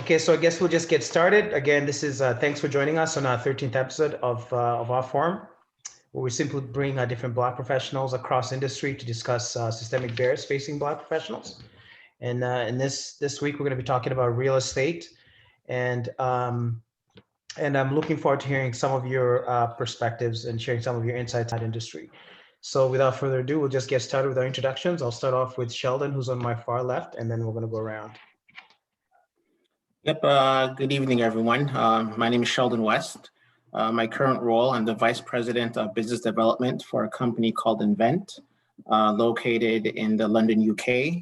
Okay, so I guess we'll just get started. Again, this is thanks for joining us on our 13th episode of our forum, where we simply bring different Black professionals across industry to discuss systemic barriers facing Black professionals. And in this week, we're going to be talking about real estate, and I'm looking forward to hearing some of your perspectives and sharing some of your insights in that industry. So without further ado, we'll just get started with our introductions. I'll start off with Sheldon, who's on my far left, and then we're going to go around. Yep, good evening, everyone. My name is Sheldon West. My current role, I'm the Vice President of Business Development for a company called Invent, located in the London, UK.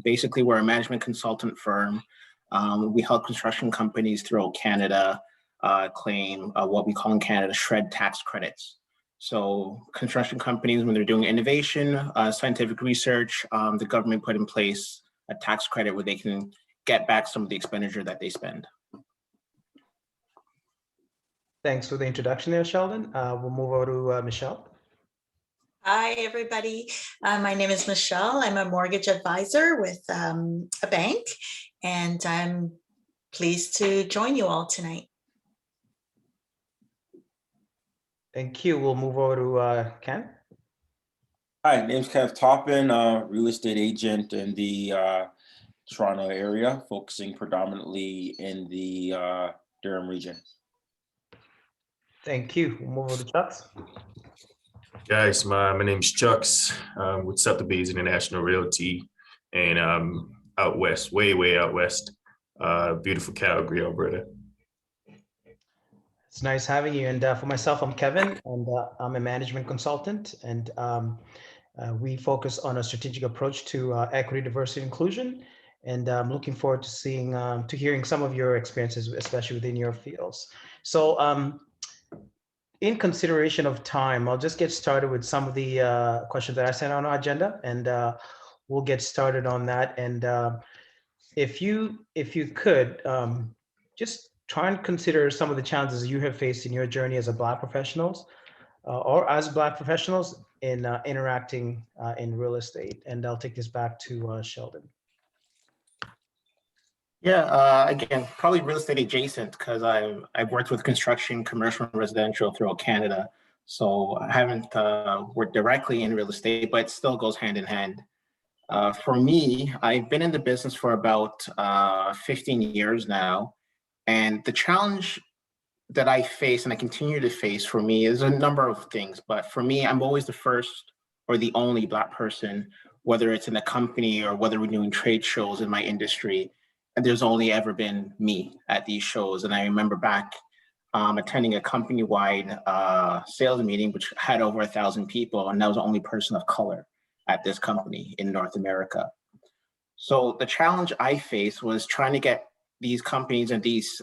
Basically, we're a management consultant firm. We help construction companies throughout Canada claim what we call in Canada shred tax credits. So construction companies, when they're doing innovation, scientific research, the government put in place a tax credit where they can get back some of the expenditure that they spend. Thanks for the introduction there, Sheldon. We'll move over to Michelle. Hi, everybody. My name is Michelle. I'm a mortgage advisor with a bank, and I'm pleased to join you all tonight. Thank you. We'll move over to Ken. Hi, name's Kev Toppin, real estate agent in the Toronto area, focusing predominantly in the Durham region. Thank you. We'll move over to Chucks. Guys, my name's Chucks with Sotheby's International Realty, and out west, way out west, beautiful Calgary, Alberta. It's nice having you. And for myself, I'm Kevin, and I'm a management consultant, and we focus on a strategic approach to equity, diversity, inclusion. And I'm looking forward to hearing some of your experiences, especially within your fields. So in consideration of time, I'll just get started with some of the questions that I sent on our agenda, and we'll get started on that. And if you could, just try and consider some of the challenges you have faced in your journey as a Black professionals or as Black professionals in interacting in real estate. And I'll take this back to Sheldon. Yeah, again, probably real estate adjacent, because I've worked with construction, commercial, and residential throughout Canada. So I haven't worked directly in real estate, but it still goes hand in hand. For me, I've been in the business for about 15 years now. And the challenge that I face and I continue to face for me is a number of things. But for me, I'm always the first or the only Black person, whether it's in a company or whether we're doing trade shows in my industry. And there's only ever been me at these shows. And I remember back attending a company-wide sales meeting, which had over 1,000 people, and I was the only person of color at this company in North America. So the challenge I faced was trying to get these companies and these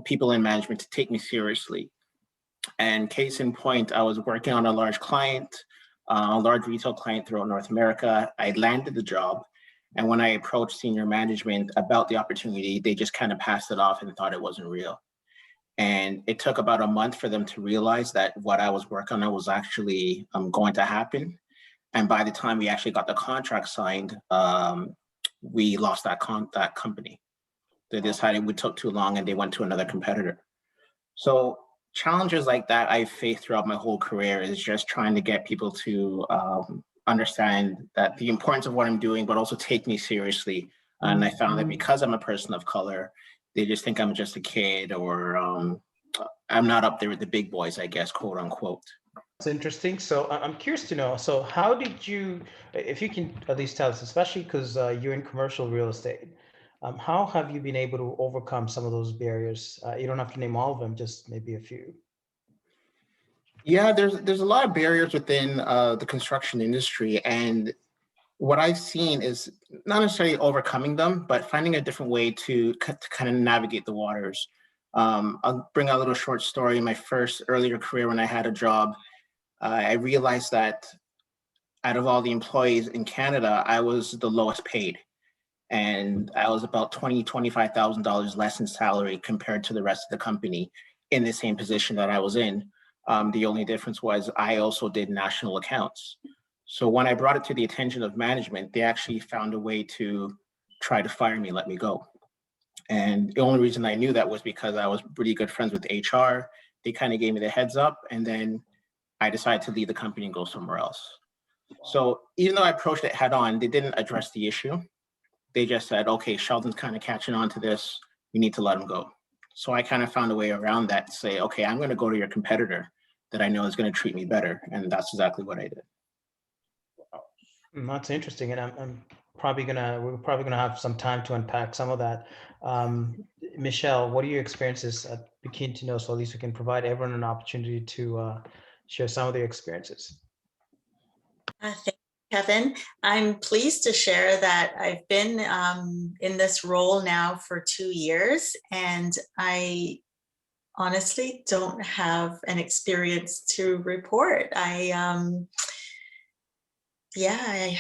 people in management to take me seriously. And case in point, I was working on a large client, a large retail client throughout North America. I landed the job. And when I approached senior management about the opportunity, they just kind of passed it off and thought it wasn't real. And it took about a month for them to realize that what I was working on was actually going to happen. And by the time we actually got the contract signed, we lost that company. They decided we took too long and they went to another competitor. So challenges like that I've faced throughout my whole career is just trying to get people to understand that the importance of what I'm doing, but also take me seriously. And I found that because I'm a person of color, they just think I'm just a kid, or I'm not up there with the big boys, I guess, quote unquote. That's interesting. So I'm curious to know, so how did you, if you can at least tell us, especially because you're in commercial real estate, how have you been able to overcome some of those barriers? You don't have to name all of them, just maybe a few. Yeah, there's a lot of barriers within the construction industry, and what I've seen is not necessarily overcoming them, but finding a different way to kind of navigate the waters. I'll bring a little short story. In my first earlier career, when I had a job, I realized that out of all the employees in Canada, I was the lowest paid, and I was about $25,000 less in salary compared to the rest of the company in the same position that I was in. The only difference was I also did national accounts. So when I brought it to the attention of management, they actually found a way to tried to fire me, let me go. And the only reason I knew that was because I was pretty good friends with HR. They kind of gave me the heads up, and then I decided to leave the company and go somewhere else. So even though I approached it head on, they didn't address the issue. They just said, okay, Sheldon's kind of catching on to this. We need to let him go. So I kind of found a way around that to say, okay, I'm going to go to your competitor that I know is going to treat me better. And that's exactly what I did. That's interesting. And we're probably gonna have some time to unpack some of that. Michelle, what are your experiences? I'd be keen to know, so at least we can provide everyone an opportunity to share some of their experiences. Thank you, Kevin. I'm pleased to share that I've been in this role now for 2 years, and I honestly don't have an experience to report. I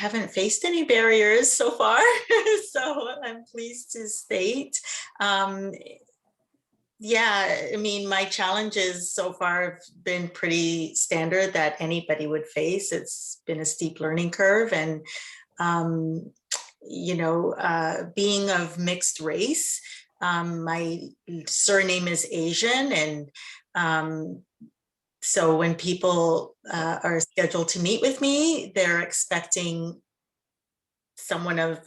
haven't faced any barriers so far, so I'm pleased to state. I mean, my challenges so far have been pretty standard that anybody would face. It's been a steep learning curve, and being of mixed race, my surname is Asian, and so when people are scheduled to meet with me, they're expecting someone of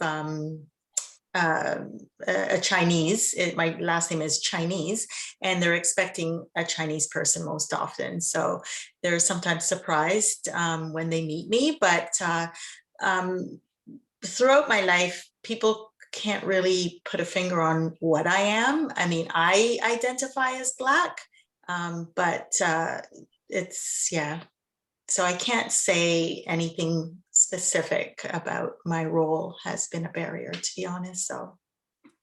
a Chinese. My last name is Chinese, and they're expecting a Chinese person most often. So they're sometimes surprised when they meet me. But throughout my life, people can't really put a finger on what I am. I mean, I identify as Black, but so I can't say anything specific about my role has been a barrier, to be honest. So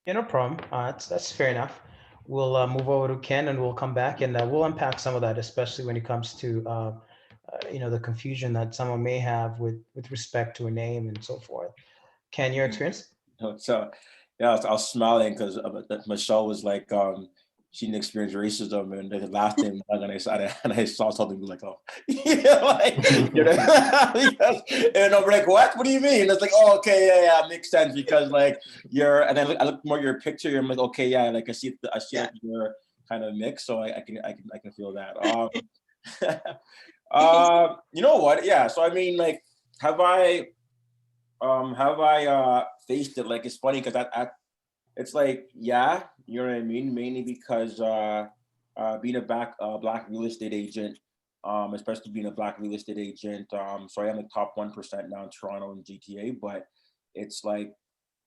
yeah, no problem. That's fair enough. We'll move over to Ken, and we'll come back, and we'll unpack some of that, especially when it comes to the confusion that someone may have with respect to a name and so forth. Ken, your experience? So yeah, I was smiling because Michelle was like, she didn't experience racism, and the last name, and I saw something like, oh, and I'm like, what do you mean? It's like, oh, okay, yeah, makes sense, because like and then I look more at your picture, I'm like, okay, yeah, like I see that you're kind of mixed, so I can feel that. You know what? Yeah, so I mean, like, have I faced it? Like, it's funny because it's like, yeah, you know what I mean? Mainly because being a Black real estate agent, especially being a Black real estate agent, so I am the top 1% now in Toronto and GTA, but it's like,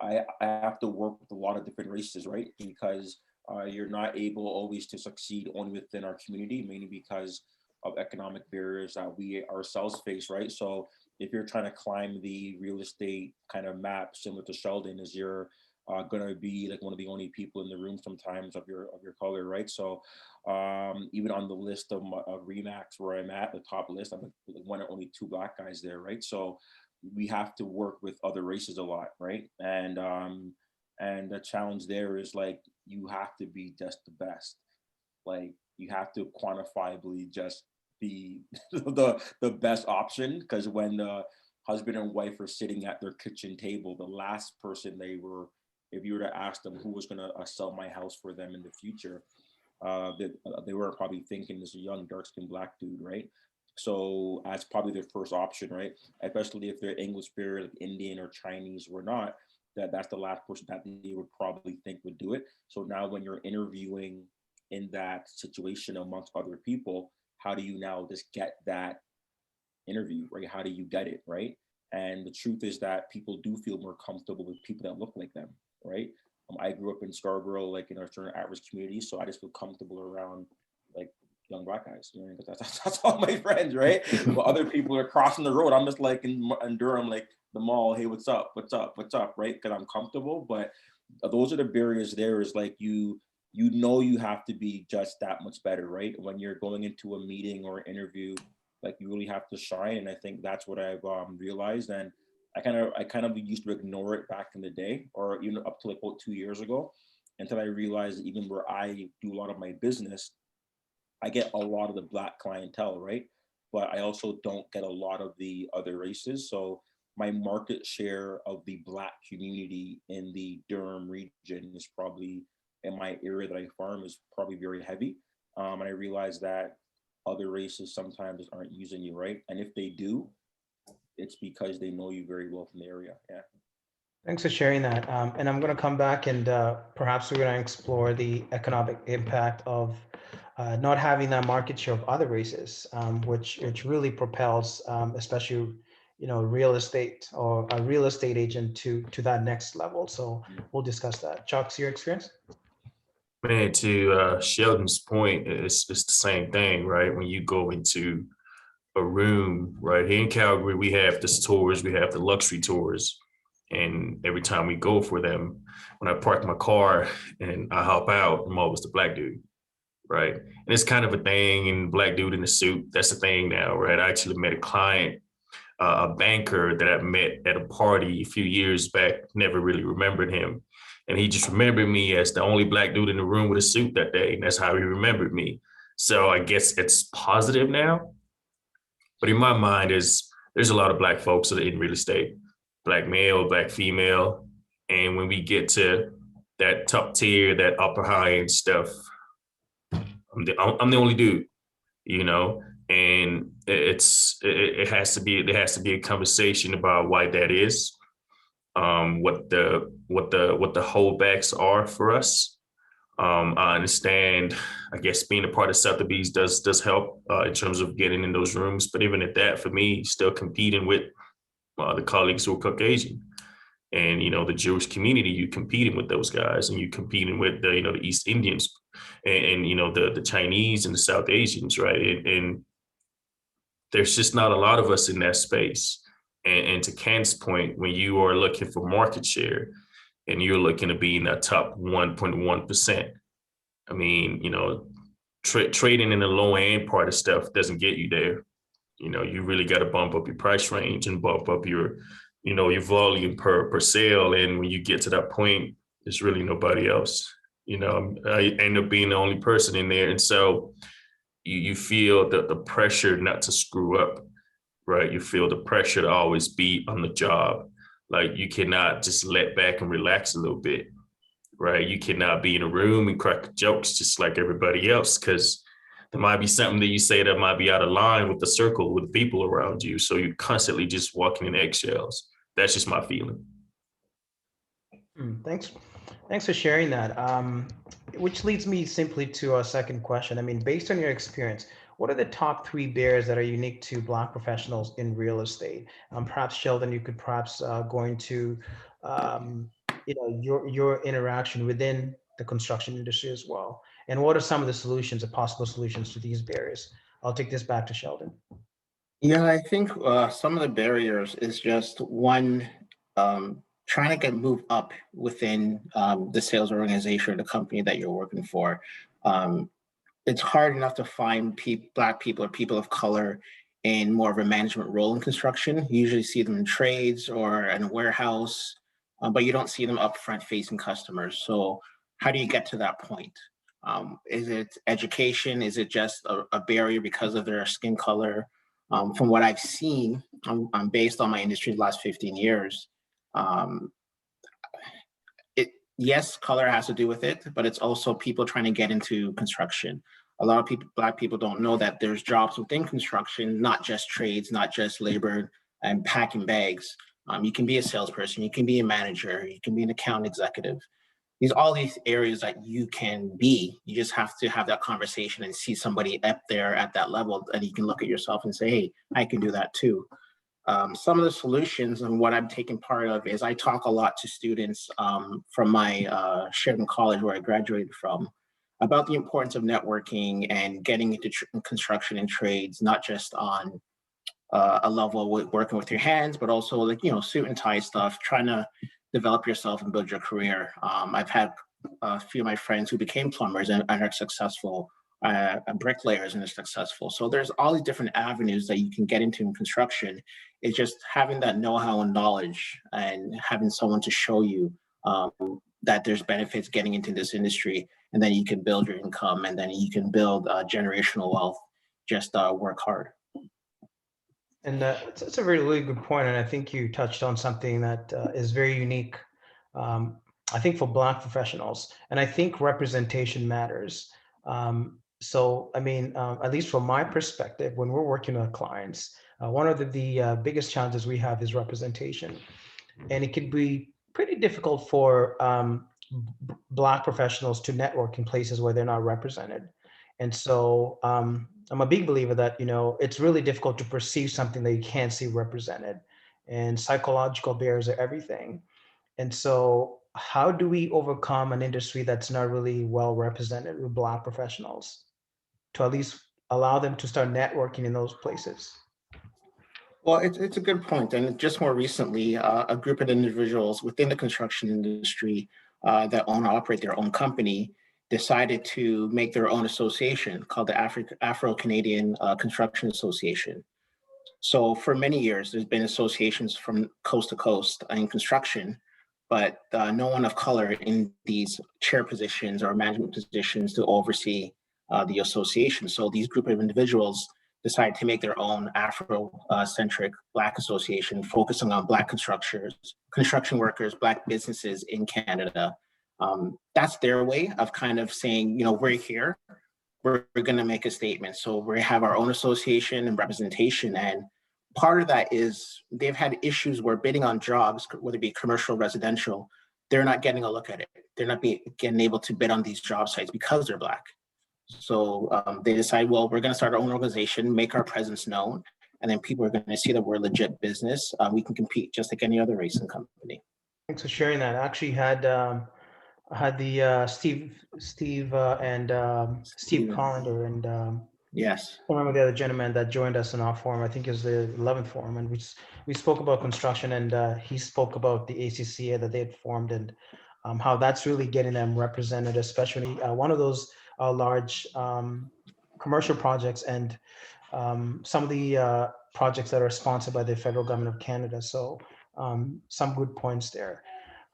I have to work with a lot of different races, right? Because you're not able always to succeed only within our community, mainly because of economic barriers that we ourselves face, right? So if you're trying to climb the real estate kind of map, similar to Sheldon, is you're gonna be like one of the only people in the room sometimes of your color, right? So even on the list of Remax where I'm at, the top list, I'm like one of only 2 Black guys there, right? So we have to work with other races a lot, right? And the challenge there is like, you have to be just the best. Like, you have to quantifiably just be the best option, because when the husband and wife are sitting at their kitchen table, the last person if you were to ask them who was going to sell my house for them in the future, they were probably thinking this young dark-skinned Black dude, right? So that's probably their first option, right? Especially if they're English spirit, like Indian or Chinese or not, that's the last person that they would probably think would do it. So now when you're interviewing in that situation amongst other people, how do you now just get that interview, right? How do you get it, right? And the truth is that people do feel more comfortable with people that look like them, right? I grew up in Scarborough, like in a certain at-risk community, so I just feel comfortable around like young Black guys, you know, because that's all my friends, right? But other people are crossing the road, I'm just like in Durham, like the mall, hey, what's up, right? Because I'm comfortable. But those are the barriers. There is like, you have to be just that much better, right? When you're going into a meeting or interview, like, you really have to shine. And I think that's what I've realized. And I kind of used to ignore it back in the day, or even up to like about 2 years ago, until I realized even where I do a lot of my business, I get a lot of the Black clientele, right? But I also don't get a lot of the other races. So my market share of the Black community in the Durham region is probably, in my area that I farm, is probably very heavy. And I realized that other races sometimes aren't using you right. And if they do, it's because they know you very well from the area. Yeah. Thanks for sharing that. And I'm going to come back and perhaps we're going to explore the economic impact of not having that market share of other races, which really propels, especially real estate or a real estate agent to that next level. So we'll discuss that. Chuck's your experience? Man, to Sheldon's point, it's the same thing, right? When you go into a room, right? Here in Calgary, we have the tours, we have the luxury tours. And every time we go for them, when I park my car and I hop out, I'm always the Black dude, right? And it's kind of a thing, and Black dude in the suit, that's the thing now, right? I actually met a client, a banker that I met at a party a few years back, never really remembered him. And he just remembered me as the only Black dude in the room with a suit that day. And that's how he remembered me. So I guess it's positive now. But in my mind, there's a lot of Black folks that are in real estate, Black male, Black female. And when we get to that top tier, that upper high end stuff, I'm the only dude, and it has to be, there has to be a conversation about why that is. What the holdbacks are for us. I understand, I guess being a part of Sotheby's does help in terms of getting in those rooms, but even at that, for me, still competing with the colleagues who are Caucasian, and the Jewish community, you competing with those guys, and you competing with the the East Indians, and the Chinese and the South Asians, right? And there's just not a lot of us in that space. And to Ken's point, when you are looking for market share and you're looking to be in that top 1.1%, I mean, trading in the low end part of stuff doesn't get you there. You really got to bump up your price range and bump up your, your volume per sale. And when you get to that point, there's really nobody else. I end up being the only person in there. And so you feel the pressure not to screw up. Right, you feel the pressure to always be on the job. Like, you cannot just let back and relax a little bit, right? You cannot be in a room and crack jokes just like everybody else, because there might be something that you say that might be out of line with the circle, with the people around you. So you're constantly just walking in eggshells. That's just my feeling. Thanks for sharing that. Which leads me simply to our second question. I mean, based on your experience, what are the top 3 barriers that are unique to Black professionals in real estate? Perhaps Sheldon, you could perhaps go into your interaction within the construction industry as well. And what are some of the solutions or possible solutions to these barriers? I'll take this back to Sheldon. Yeah, I think some of the barriers is just one, trying to move up within the sales organization or the company that you're working for. It's hard enough to find Black people or people of color in more of a management role in construction. You usually see them in trades or in a warehouse, but you don't see them up front facing customers. So how do you get to that point? Is it education? Is it just a barrier because of their skin color? From what I've seen, I'm based on my industry the last 15 years. Yes, color has to do with it, but it's also people trying to get into construction. A lot of people, Black people, don't know that there's jobs within construction, not just trades, not just labor and packing bags. You can be a salesperson, you can be a manager, you can be an account executive. All these areas that you can be. You just have to have that conversation and see somebody up there at that level, and you can look at yourself and say, hey, I can do that too. Some of the solutions and what I'm taking part of is I talk a lot to students from my Sheldon College, where I graduated from, about the importance of networking and getting into construction and trades, not just on a level with working with your hands, but also like, suit and tie stuff, trying to develop yourself and build your career. I've had a few of my friends who became plumbers and are successful, bricklayers and are successful. So there's all these different avenues that you can get into in construction. It's just having that know-how and knowledge and having someone to show you that there's benefits getting into this industry, and then you can build your income, and then you can build generational wealth. Just work hard. And it's a really good point, and I think you touched on something that is very unique, I think, for Black professionals, and I think representation matters. So, I mean, at least from my perspective, when we're working with clients, one of the biggest challenges we have is representation, and it can be pretty difficult for Black professionals to network in places where they're not represented. And so I'm a big believer that, it's really difficult to perceive something that you can't see represented, and psychological barriers are everything. And so how do we overcome an industry that's not really well represented with Black professionals to at least allow them to start networking in those places? Well, it's a good point. And just more recently, a group of individuals within the construction industry that own and operate their own company decided to make their own association called the Afro-Canadian Construction Association. So for many years, there's been associations from coast to coast in construction, but no one of color in these chair positions or management positions to oversee the association. So these group of individuals decided to make their own Afro-centric Black association, focusing on Black construction workers, Black businesses in Canada. That's their way of kind of saying, we're here, we're going to make a statement. So we have our own association and representation. And part of that is they've had issues where bidding on jobs, whether it be commercial, residential, they're not getting a look at it. They're not getting able to bid on these job sites because they're Black. So they decide, well, we're going to start our own organization, make our presence known, and then people are going to see that we're a legit business. We can compete just like any other racing company. Thanks for sharing that. I actually had the Steve Collender and yes, I remember the other gentleman that joined us in our forum. I think it was the 11th forum, and we spoke about construction, and he spoke about the ACCA that they had formed, and how that's really getting them represented, especially one of those large commercial projects, and some of the projects that are sponsored by the federal government of Canada. So some good points there.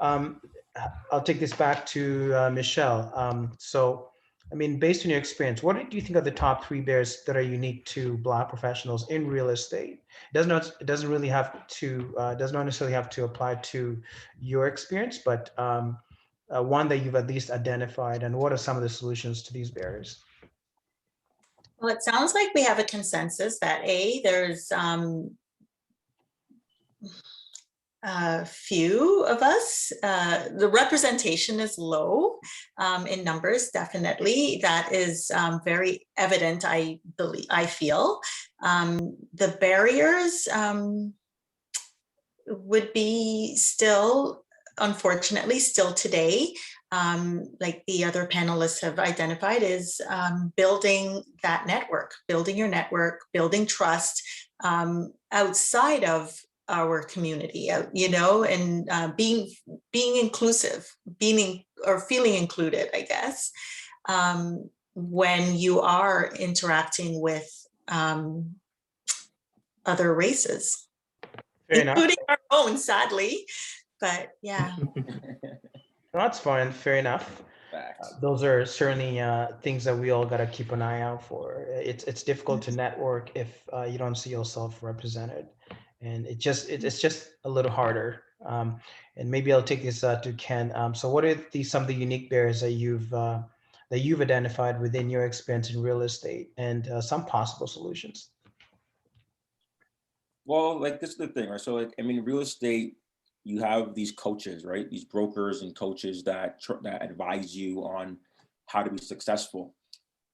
I'll take this back to Michelle. So, I mean, based on your experience, what do you think are the top 3 barriers that are unique to Black professionals in real estate? It doesn't really have to, does not necessarily have to apply to your experience, but one that you've at least identified, and what are some of the solutions to these barriers? Well, it sounds like we have a consensus that there's few of us. The representation is low in numbers, definitely. That is very evident, I feel. The barriers would be still, unfortunately, still today, like the other panelists have identified, is building that network, building your network, building trust outside of our community, and being inclusive, or feeling included, I guess, when you are interacting with other races, including our own, sadly. But yeah. That's fine. Fair enough. Those are certainly things that we all got to keep an eye out for. It's difficult to network if you don't see yourself represented, and it's just a little harder. And maybe I'll take this to Ken. So, what are some of the unique barriers that you've identified within your experience in real estate, and some possible solutions? Well, like, this is the thing, right? So, like, I mean, real estate, you have these coaches, right? These brokers and coaches that advise you on how to be successful,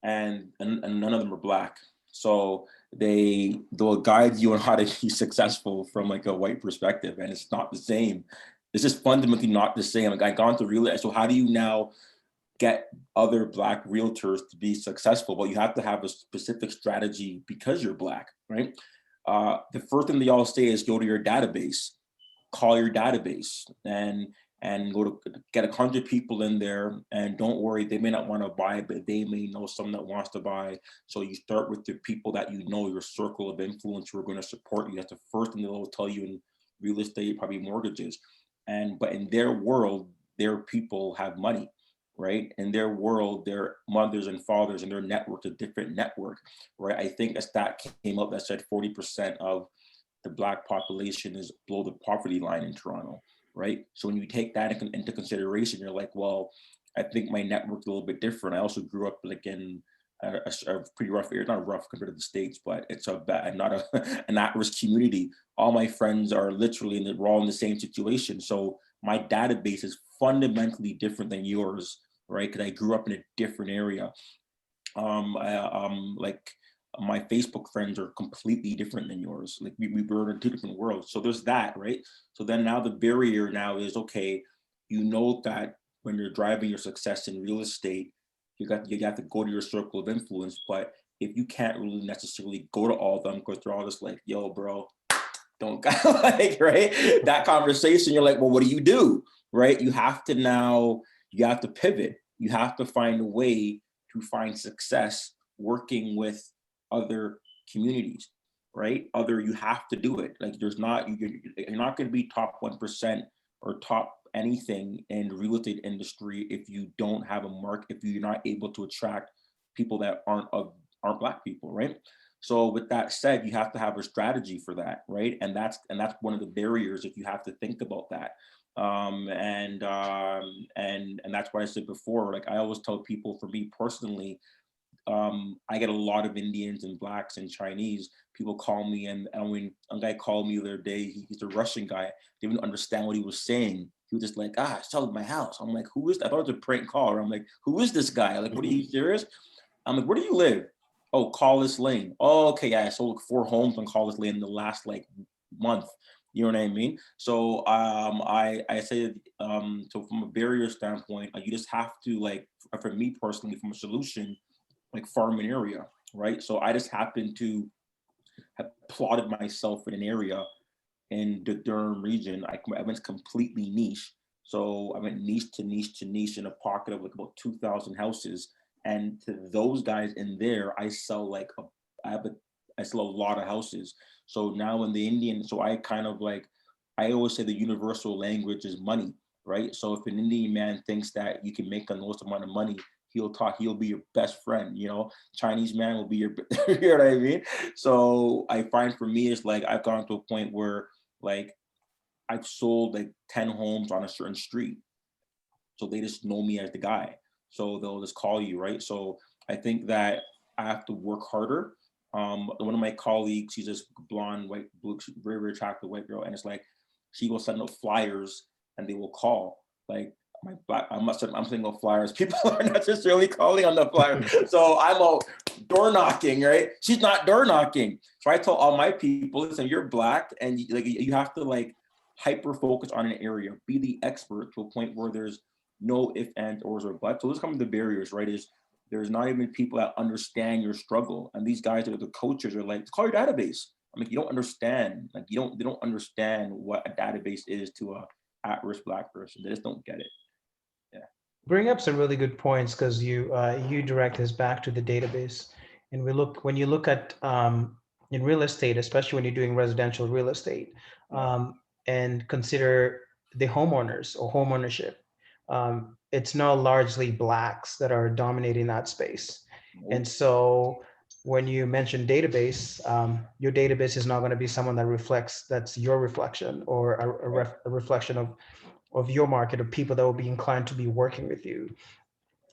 and none of them are Black. So they'll guide you on how to be successful from like a white perspective, and it's not the same. It's just fundamentally not the same. Like, I got into real estate, so how do you now get other Black realtors to be successful? Well, you have to have a specific strategy because you're Black, right? The first thing they all say is go to your database, call your database, and go to get 100 people in there, and don't worry, they may not want to buy, but they may know someone that wants to buy. So you start with the people that you know, your circle of influence, who are going to support you. That's the first thing they'll tell you in real estate, probably mortgages. But in their world, their people have money, right? In their world, their mothers and fathers and their network's a different network, right? I think a stat came up that said 40% of the Black population is below the poverty line in Toronto, right? So when you take that into consideration, you're like, well, I think my network's a little bit different. I also grew up like in a pretty rough area, not rough compared to the States, but it's not an at-risk community. All my friends are literally we're all in the same situation. So my database is fundamentally different than yours, right? Because I grew up in a different area. Like my Facebook friends are completely different than yours. Like we were in two different worlds. So there's that, right? So then now the barrier now is, okay, you know that when you're driving your success in real estate, you have to go to your circle of influence. But if you can't really necessarily go to all of them because they're all just like, yo, bro, don't like, right? That conversation, you're like, well, what do? Right? You have to pivot. You have to find a way to find success working with other communities, right? You have to do it. Like you're not going to be top 1% or top anything in the real estate industry if you don't have a market, if you're not able to attract people that aren't Black people, right? So with that said, you have to have a strategy for that, right? And that's one of the barriers if you have to think about that. And that's why I said before, like I always tell people, for me personally, I get a lot of Indians and Blacks and Chinese. People call me, and I mean, a guy called me the other day. He's a Russian guy. Didn't even understand what he was saying. He was just like, I sold my house. I'm like, who is that? I thought it was a prank call. I'm like, who is this guy? Like, what are you serious? I'm like, where do you live? Oh, Collis Lane. Oh, okay, yeah, I sold 4 homes on Collis Lane in the last like month. You know what I mean? So I say, so from a barrier standpoint, you just have to, like, for me personally, from a solution, like farm an area, right? So I just happen to have plotted myself in an area in the Durham region. I went completely niche. So I went niche to niche to niche in a pocket of like about 2,000 houses. And to those guys in there, I sell I sell a lot of houses. So now in the Indian, so I kind of like, I always say the universal language is money, right? So if an Indian man thinks that you can make the most amount of money, he'll be your best friend, you know. Chinese man will be your, you know what I mean? So I find for me, it's like, I've gone to a point where like, I've sold like 10 homes on a certain street. So they just know me as the guy. So they'll just call you, right? So I think that I have to work harder. One of my colleagues, she's this blonde, white, blue, very, very attractive white girl. And it's like, she will send out flyers and they will call. Like, I'm sending out flyers. People aren't necessarily calling on the flyer. So I'm out door knocking, right? She's not door knocking. So I tell all my people, listen, you're Black, and you have to like hyper focus on an area, be the expert to a point where there's no ifs, ands, ors, or buts. So those come the barriers, right? Is there's not even people that understand your struggle, and these guys that are the coaches are like, call your database. I mean, you don't understand. Like they don't understand what a database is to a at-risk Black person. They just don't get it. Yeah. Bring up some really good points, because you direct us back to the database, and when you look at in real estate, especially when you're doing residential real estate, and consider the homeowners or homeownership, it's now largely Blacks that are dominating that space. And so when you mention database, your database is not going to be someone that's your reflection, or a reflection of your market, of people that will be inclined to be working with you.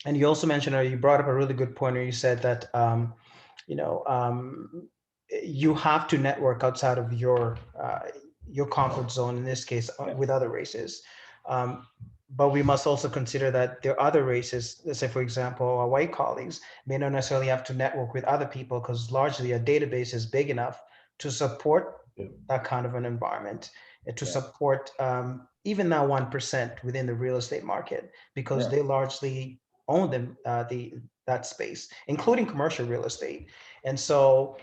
And you also mentioned, or you brought up a really good point where you said that, you have to network outside of your comfort zone, in this case, with other races. But we must also consider that there are other races, let's say, for example, our white colleagues may not necessarily have to network with other people, because largely a database is big enough to support that kind of an environment, and to support even that 1% within the real estate market, because they largely own them, that space, including commercial real estate. And so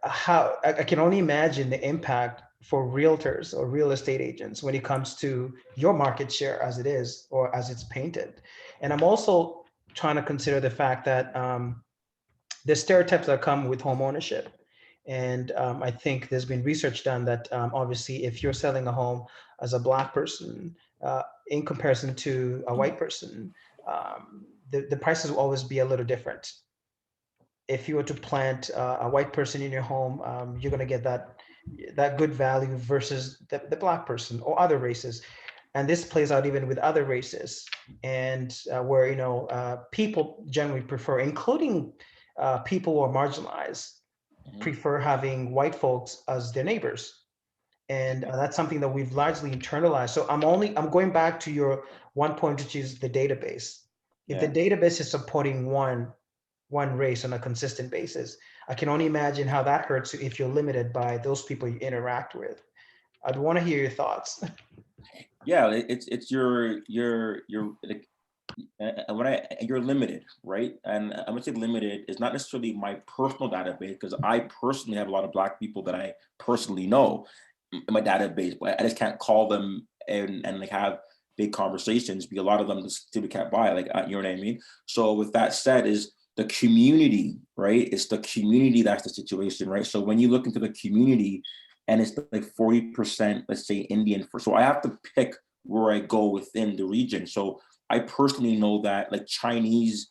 I can only imagine the impact for realtors or real estate agents when it comes to your market share as it is, or as it's painted. And I'm also trying to consider the fact that the stereotypes that come with home ownership. And I think there's been research done that obviously if you're selling a home as a Black person in comparison to a white person, the prices will always be a little different. If you were to plant a white person in your home, you're going to get that that good value versus the Black person or other races. And this plays out even with other races, and where, people generally prefer, including people who are marginalized, prefer having white folks as their neighbors. And that's something that we've largely internalized. So I'm going back to your one point, which is the database. If the database is supporting one race on a consistent basis, I can only imagine how that hurts you if you're limited by those people you interact with. I'd want to hear your thoughts. Yeah, it's your like, you're limited, right? And I'm gonna say limited is not necessarily my personal database, because I personally have a lot of Black people that I personally know in my database, but I just can't call them and like have big conversations because a lot of them just simply can't buy. Like, you know what I mean? So with that said, is the community, right? It's the community that's the situation, right? So when you look into the community and it's like 40%, let's say Indian, so I have to pick where I go within the region. So I personally know that like Chinese,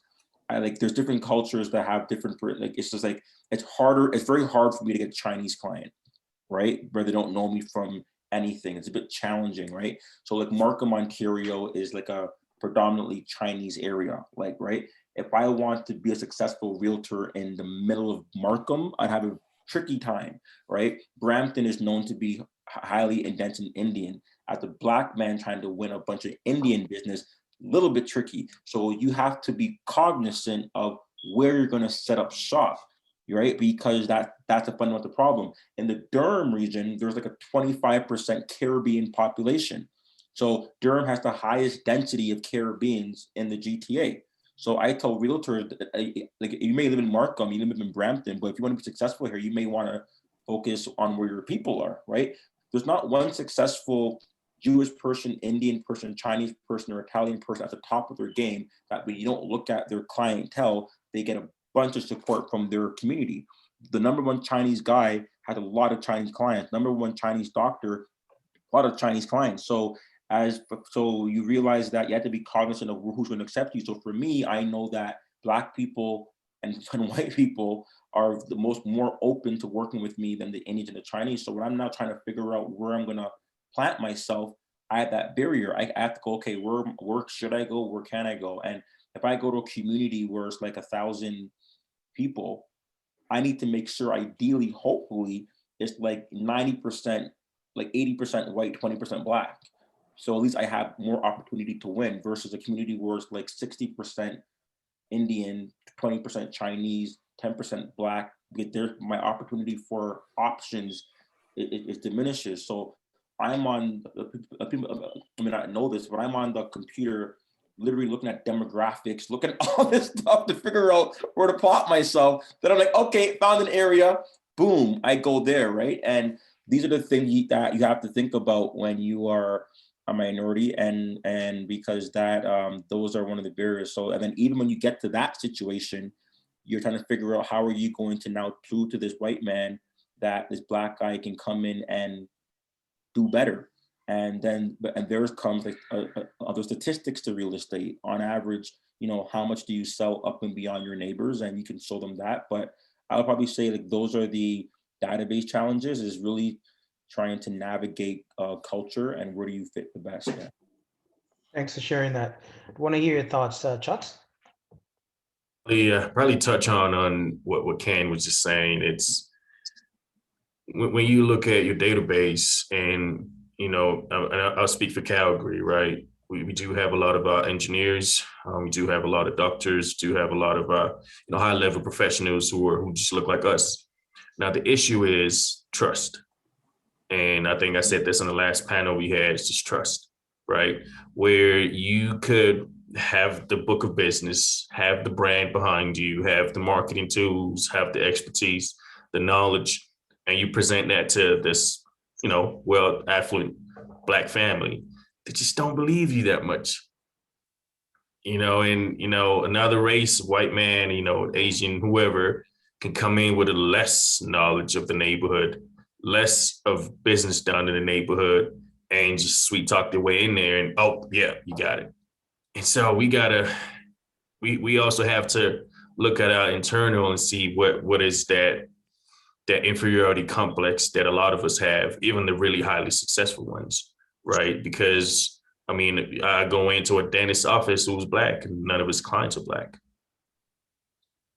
there's different cultures that have different, like, it's just like, it's very hard for me to get a Chinese client, right? Where they don't know me from anything. It's a bit challenging, right? So like Markham, Ontario is like a predominantly Chinese area, like, right? If I want to be a successful realtor in the middle of Markham, I'd have a tricky time, right? Brampton is known to be highly indented Indian. As a Black man trying to win a bunch of Indian business, a little bit tricky. So you have to be cognizant of where you're going to set up shop, right? Because that's a fundamental problem. In the Durham region, there's like a 25% Caribbean population. So Durham has the highest density of Caribbeans in the GTA. So I tell realtors, like, you may live in Markham, you live in Brampton, but if you want to be successful here, you may want to focus on where your people are, right? There's not one successful Jewish person, Indian person, Chinese person, or Italian person at the top of their game that when you don't look at their clientele, they get a bunch of support from their community. The number one Chinese guy has a lot of Chinese clients. Number one Chinese doctor, a lot of Chinese clients. So you realize that you have to be cognizant of who's going to accept you. So for me, I know that Black people and white people are the more open to working with me than the Indians and the Chinese. So when I'm now trying to figure out where I'm going to plant myself, I have that barrier. I have to go, okay, where should I go? Where can I go? And if I go to a community where it's like 1,000 people, I need to make sure, ideally, hopefully, it's like 90%, like 80% white, 20% Black. So at least I have more opportunity to win versus a community where it's like 60% Indian, 20% Chinese, 10% Black. My opportunity for options, it diminishes. So I'm on, people may not know this, but I'm on the computer literally looking at demographics, looking at all this stuff to figure out where to plot myself. Then I'm like, okay, found an area, boom, I go there, right? And these are the things that you have to think about when you are a minority, and because that those are one of the barriers. So, and then even when you get to that situation, you're trying to figure out how are you going to now prove to this white man that this Black guy can come in and do better. And then, and there comes like other statistics to real estate. On average, how much do you sell up and beyond your neighbors? And you can show them that. But I would probably say like those are the database challenges, is really trying to navigate culture and where do you fit the best. Yeah. Thanks for sharing that. I want to hear your thoughts, Chucks. Probably touch on what Ken was just saying. It's when you look at your database, and I'll speak for Calgary, right? We do have a lot of engineers. We do have a lot of doctors. Do have a lot of high level professionals who just look like us. Now the issue is trust, and I think I said this on the last panel we had. It's just trust, right? Where you could have the book of business, have the brand behind you, have the marketing tools, have the expertise, the knowledge, and you present that to this, affluent Black family. They just don't believe you that much. Another race, white man, Asian, whoever, can come in with a less knowledge of the neighborhood, less of business done in the neighborhood, and just sweet talk their way in there and, oh yeah, you got it. And so we also have to look at our internal and see what is that that inferiority complex that a lot of us have, even the really highly successful ones, right? Because I mean, I go into a dentist's office who's Black and none of his clients are Black.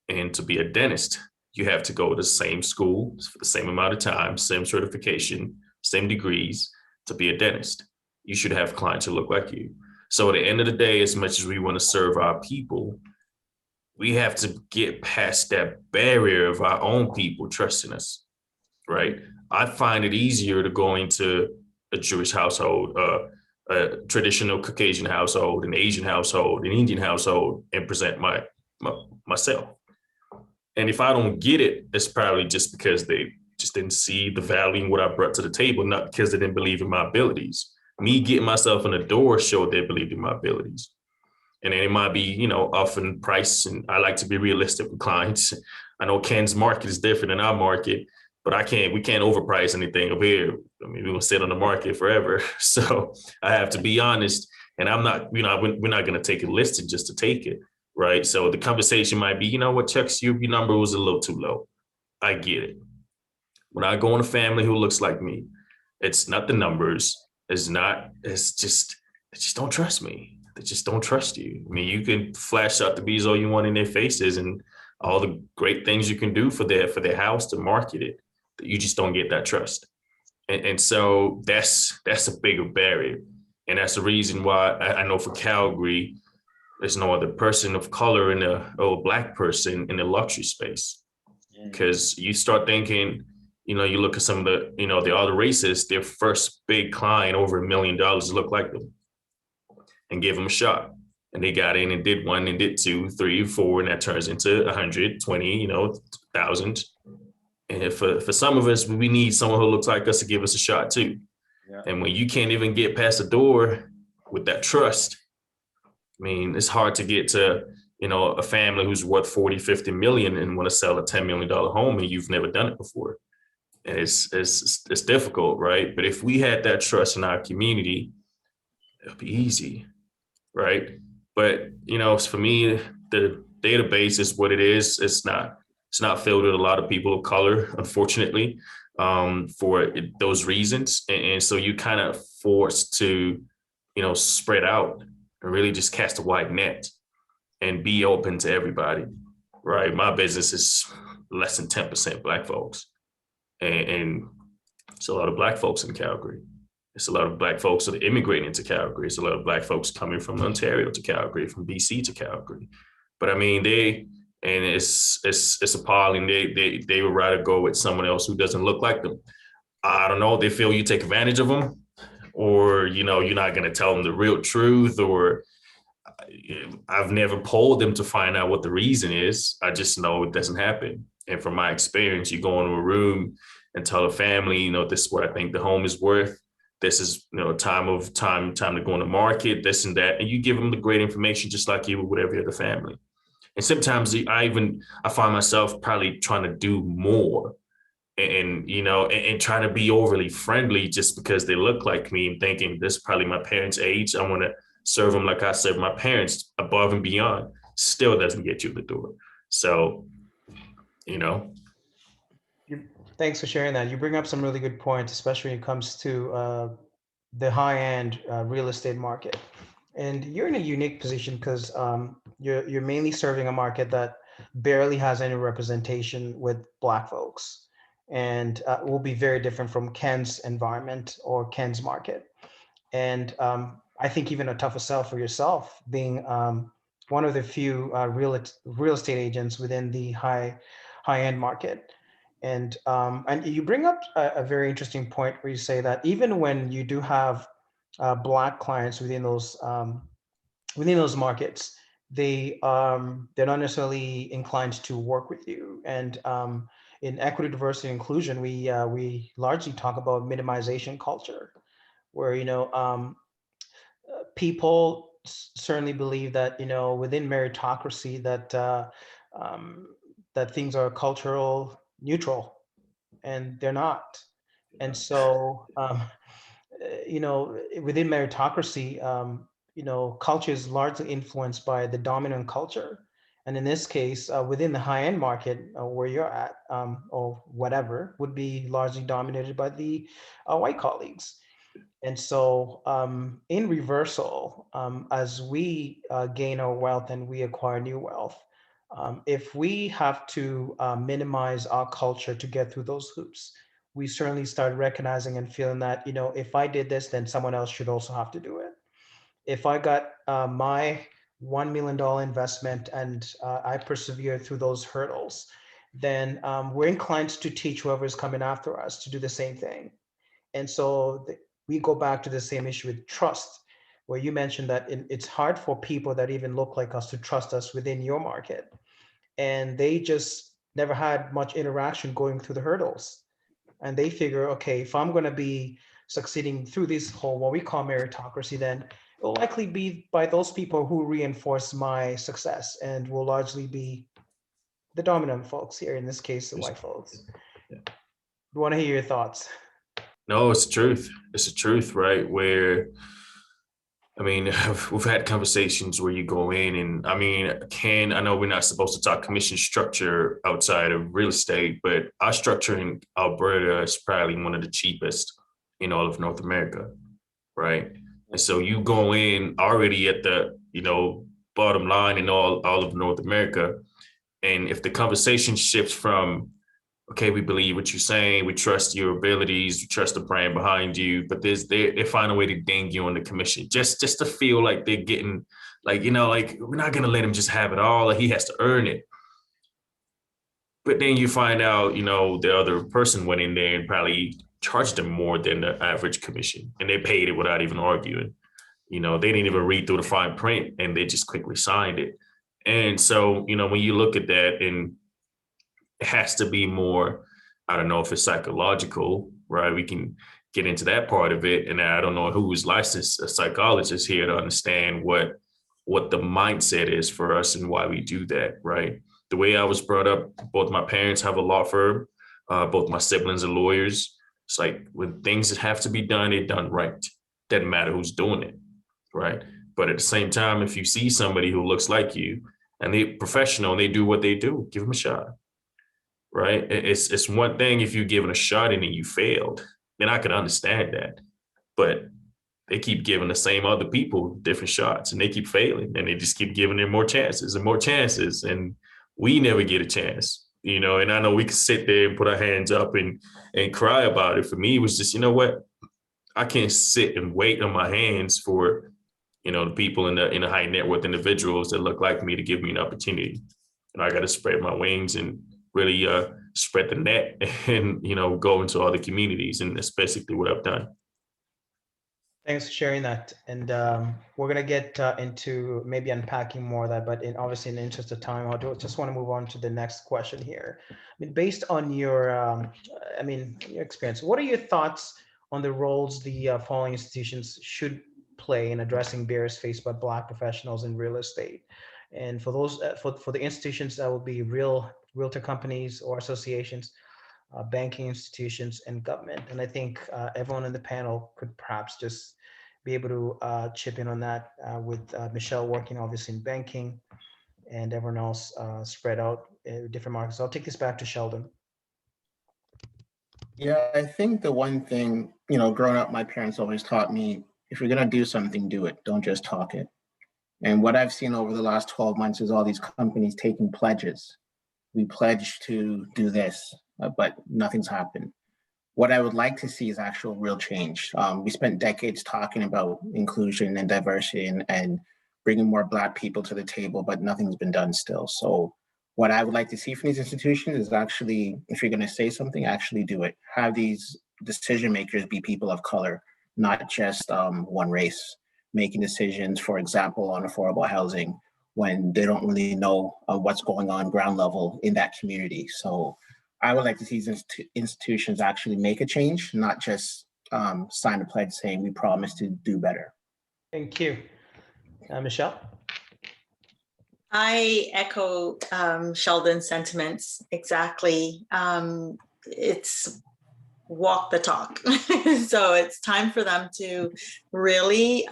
And to be a dentist, you have to go to the same school for the same amount of time, same certification, same degrees to be a dentist. You should have clients who look like you. So at the end of the day, as much as we want to serve our people, we have to get past that barrier of our own people trusting us, right? I find it easier to go into a Jewish household, a traditional Caucasian household, an Asian household, an Indian household, and present myself. And if I don't get it, it's probably just because they just didn't see the value in what I brought to the table, not because they didn't believe in my abilities. Me getting myself in the door showed they believed in my abilities. And then it might be, you know, often price, and I like to be realistic with clients. I know Ken's market is different than our market, but we can't overprice anything over here. I mean, we're gonna sit on the market forever. So I have to be honest, and I'm not, you know, we're not gonna take it listed just to take it, right? So the conversation might be, you know what, Chuck's, your number was a little too low. I get it. When I go on a family who looks like me, it's not the numbers, it's just, they just don't trust me. They just don't trust you. I mean, you can flash out the bees all you want in their faces and all the great things you can do for their house to market it. You just don't get that trust. And so that's a bigger barrier. And that's the reason why I know for Calgary, there's no other person of color or Black person in the luxury space. Because you start thinking, you know, you look at some of the, you know, the other races, their first big client over $1 million look like them and give them a shot. And they got in and did one and did 2, 3, 4, and that turns into 120, you know, 1,000. And for some of us, we need someone who looks like us to give us a shot too. Yeah. And when you can't even get past the door with that trust, I mean, it's hard to get to, you know, a family who's worth 40, 50 million and want to sell a $10 million home and you've never done it before. And it's difficult, right? But if we had that trust in our community, it'll be easy, right? But, you know, for me, the database is what it is. It's not filled with a lot of people of color, unfortunately, for those reasons. And so you kind of forced to, you know, spread out and really just cast a wide net and be open to everybody, right? My business is less than 10% Black folks. And it's a lot of Black folks in Calgary. It's a lot of Black folks that are immigrating into Calgary. It's a lot of Black folks coming from Ontario to Calgary, from BC to Calgary. But I mean, it's appalling. They would rather go with someone else who doesn't look like them. I don't know. They feel you take advantage of them, or, you know, you're not going to tell them the real truth, or I've never polled them to find out what the reason is. I just know it doesn't happen. And from my experience, you go into a room and tell a family, you know, this is what I think the home is worth. This is, you know, time to go in the market, this and that. And you give them the great information, just like you would with every other family. And sometimes I find myself probably trying to do more and you know, and trying to be overly friendly just because they look like me and thinking this is probably my parents' age. I want to serve them like I serve my parents, above and beyond. Still doesn't get you the door. So, you know. Thanks for sharing that. You bring up some really good points, especially when it comes to the high-end real estate market. And you're in a unique position because you're mainly serving a market that barely has any representation with Black folks, and will be very different from Ken's environment or Ken's market. And I think even a tougher sell for yourself, being one of the few real estate agents within the high-end market. And you bring up a very interesting point where you say that even when you do have Black clients within those markets, they're not necessarily inclined to work with you. And in equity, diversity, and inclusion, we largely talk about minimization culture, where, you know, people certainly believe that, you know, within meritocracy that that things are cultural neutral, and they're not. And so, you know, within meritocracy, you know, culture is largely influenced by the dominant culture. And in this case, within the high-end market where you're at, or whatever, would be largely dominated by the white colleagues. And so in reversal, as we gain our wealth and we acquire new wealth, if we have to minimize our culture to get through those hoops, we certainly start recognizing and feeling that, you know, if I did this, then someone else should also have to do it. If I got my $1 million investment and I persevered through those hurdles, then we're inclined to teach whoever's coming after us to do the same thing. And so we go back to the same issue with trust, where you mentioned that it's hard for people that even look like us to trust us within your market. And they just never had much interaction going through the hurdles. And they figure, okay, if I'm going to be succeeding through this whole, what we call meritocracy, then it will likely be by those people who reinforce my success and will largely be the dominant folks here, in this case, the white folks. Yeah. We want to hear your thoughts. No, it's the truth. It's the truth, right? Where, I mean, we've had conversations where you go in and, I mean, I know we're not supposed to talk commission structure outside of real estate, but our structure in Alberta is probably one of the cheapest in all of North America, right? And so you go in already at the, you know, bottom line in all of North America. And if the conversation shifts from, okay, we believe what you're saying, we trust your abilities, we trust the brand behind you, but they find a way to ding you on the commission, just to feel like they're getting, like, you know, like, we're not going to let him just have it all, like he has to earn it. But then you find out, you know, the other person went in there and probably charged them more than the average commission, and they paid it without even arguing. You know, they didn't even read through the fine print and they just quickly signed it. And so, you know, when you look at that, and it has to be more, I don't know if it's psychological, right? We can get into that part of it. And I don't know who's licensed a psychologist here to understand what the mindset is for us and why we do that, right? The way I was brought up, both my parents have a law firm, both my siblings are lawyers. It's like when things have to be done, they're done right. Doesn't matter who's doing it, right? But at the same time, if you see somebody who looks like you and they're professional and they do what they do, give them a shot. Right? It's one thing if you're given a shot and then you failed, then I could understand that. But they keep giving the same other people different shots and they keep failing and they just keep giving them more chances and more chances. And we never get a chance, you know, and I know we could sit there and put our hands up and cry about it. For me, it was just, you know what? I can't sit and wait on my hands for, you know, the people in the high net worth individuals that look like me to give me an opportunity. And I got to spread my wings and really spread the net and, you know, go into other communities. And that's basically what I've done. Thanks for sharing that. And we're going to get into maybe unpacking more of that, but obviously in the interest of time, just want to move on to the next question here. I mean, based on your, your experience, what are your thoughts on the roles the following institutions should play in addressing barriers faced by Black professionals in real estate? And for those, for the institutions, that will be realtor companies or associations, banking institutions, and government. And I think everyone in the panel could perhaps just be able to chip in on that with Michelle working obviously in banking and everyone else spread out in different markets. So I'll take this back to Sheldon. Yeah, I think the one thing, you know, growing up, my parents always taught me, if you're going to do something, do it. Don't just talk it. And what I've seen over the last 12 months is all these companies taking pledges. We pledge to do this, but nothing's happened. What I would like to see is actual real change. We spent decades talking about inclusion and diversity and bringing more Black people to the table, but nothing's been done still. So what I would like to see from these institutions is actually, if you're going to say something, actually do it. Have these decision makers be people of color, not just one race, making decisions, for example, on affordable housing when they don't really know what's going on ground level in that community. So I would like to see these institutions actually make a change, not just sign a pledge saying we promise to do better. Thank you. Michelle? I echo Sheldon's sentiments exactly. It's walk the talk. So it's time for them to really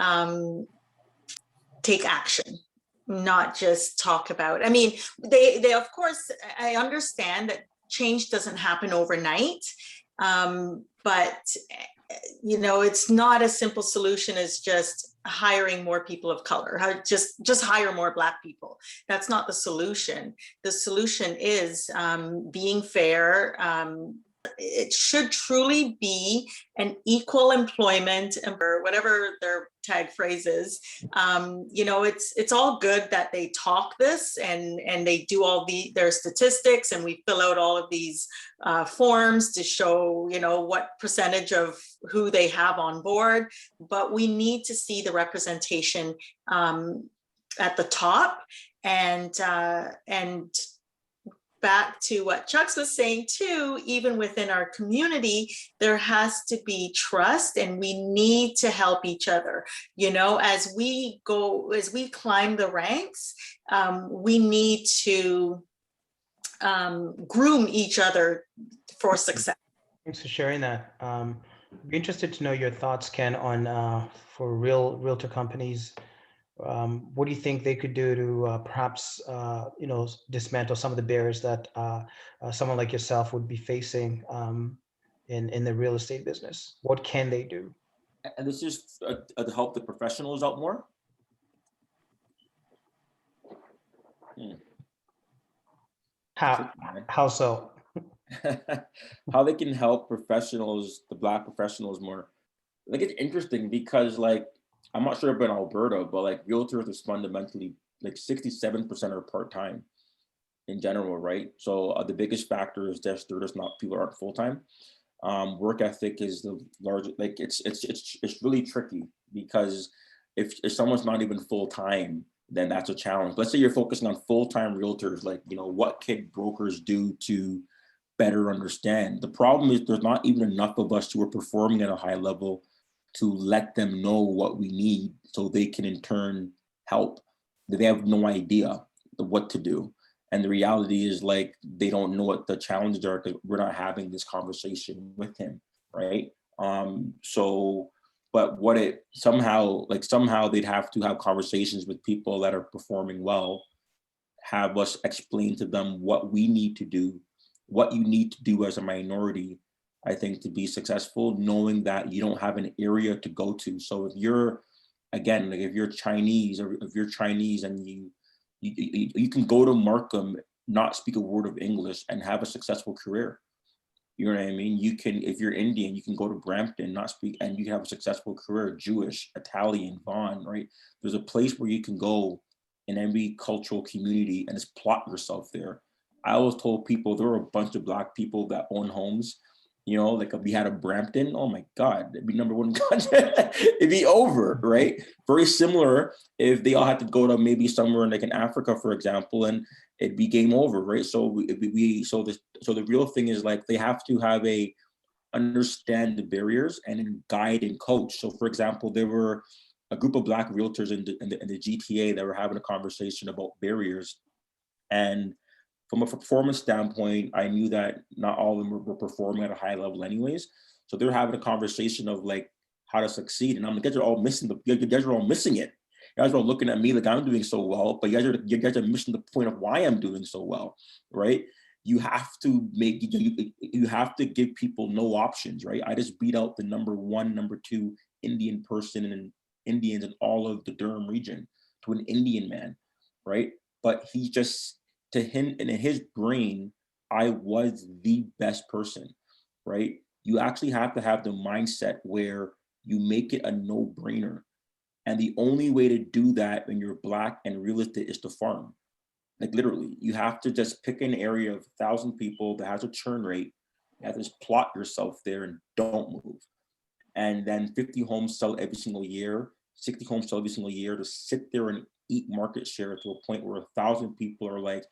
take action. not just talk about. I mean, they of course, I understand that change doesn't happen overnight, but you know, it's not a simple solution as just hiring more people of color. Just hire more Black people. That's not the solution. The solution is being fair. It should truly be an equal employment, or whatever their tag phrase is. You know, it's all good that they talk this and they do all their statistics, and we fill out all of these forms to show, you know, what percentage of who they have on board. But we need to see the representation at the top, and back to what Chucks was saying too, even within our community, there has to be trust, and we need to help each other. You know, as we climb the ranks, we need to groom each other for success. Thanks for sharing that. I'd be interested to know your thoughts, Ken, on for realtor companies. What do you think they could do to perhaps, you know, dismantle some of the barriers that someone like yourself would be facing in the real estate business? What can they do? And this is to help the professionals out more. How so? How they can help professionals, the Black professionals more. Like, it's interesting because, like, I'm not sure about Alberta, but like realtors is fundamentally like 67% are part-time in general, right? So the biggest factor is just they're just not, people aren't full-time. Work ethic is the largest, like it's really tricky because if someone's not even full-time, then that's a challenge. Let's say you're focusing on full-time realtors, like, you know, what can brokers do to better understand? The problem is there's not even enough of us who are performing at a high level to let them know what we need so they can in turn help. They have no idea what to do. And the reality is, like, they don't know what the challenges are because we're not having this conversation with him, right? But what it somehow they'd have to have conversations with people that are performing well, have us explain to them what we need to do, what you need to do as a minority, I think, to be successful, knowing that you don't have an area to go to. So if you're, again, like if you're Chinese and you can go to Markham, not speak a word of English and have a successful career. You know what I mean? You can, if you're Indian, you can go to Brampton, not speak, and you can have a successful career, Jewish, Italian, Vaughan, right? There's a place where you can go in every cultural community and just plot yourself there. I always told people there were a bunch of Black people that own homes. You know, like if we had a Brampton, oh my God, it'd be #1 country. It'd be over, right? Very similar if they all had to go to maybe somewhere like in Africa, for example, and it'd be game over, right? So the real thing is, like, they have to have understand the barriers and then guide and coach. So for example, there were a group of Black realtors in the GTA that were having a conversation about barriers. And from a performance standpoint, I knew that not all of them were performing at a high level anyways. So they're having a conversation of like how to succeed. And I'm like, you guys are all missing you guys are all missing it. You guys are all looking at me like I'm doing so well, but you guys are missing the point of why I'm doing so well, right? You have to you have to give people no options, right? I just beat out the #1, #2 Indian person and Indians in all of the Durham region to an Indian man, right? But he just, to him, and in his brain, I was the best person, right? You actually have to have the mindset where you make it a no-brainer. And the only way to do that when you're Black and real estate is to farm. Like literally, you have to just pick an area of 1,000 people that has a churn rate. You have to just plot yourself there and don't move. And then 50 homes sell every single year, 60 homes sell every single year, to sit there and eat market share to a point where 1,000 people are like,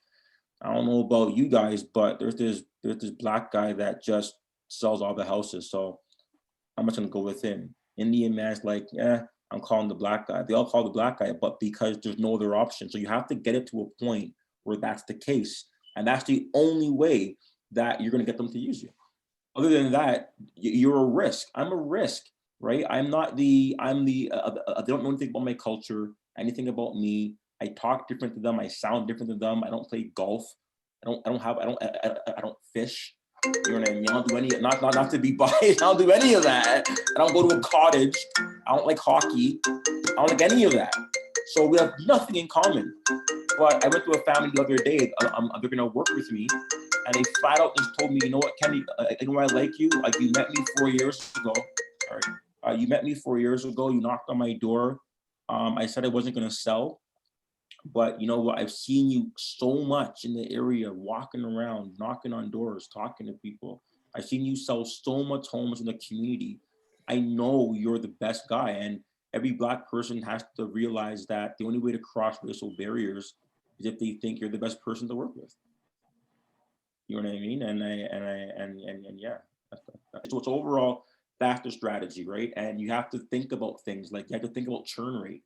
I don't know about you guys, but there's this Black guy that just sells all the houses, so I'm just gonna go with him. Indian man's like, yeah, I'm calling the Black guy. They all call the Black guy, but because there's no other option. So you have to get it to a point where that's the case. And that's the only way that you're gonna get them to use you. Other than that, you're a risk. I'm a risk, right? I don't know anything about my culture, anything about me. I talk different to them. I sound different to them. I don't play golf. I don't fish. You know what I mean? I don't do any, not to be biased. I don't do any of that. I don't go to a cottage. I don't like hockey. I don't like any of that. So we have nothing in common. But I went to a family the other day. They're gonna work with me, and they flat out just told me, you know what, Kenny, you know I like you. Like, you met me 4 years ago. Sorry, you met me 4 years ago. You knocked on my door. I said I wasn't gonna sell, but you know what? I've seen you so much in the area, walking around, knocking on doors, talking to people. I've seen you sell so much homes in the community. I know you're the best guy, and every Black person has to realize that the only way to cross racial barriers is if they think you're the best person to work with. You know what I mean? And yeah. So it's overall, that's the strategy, right? And you have to think about things like, you have to think about churn rate.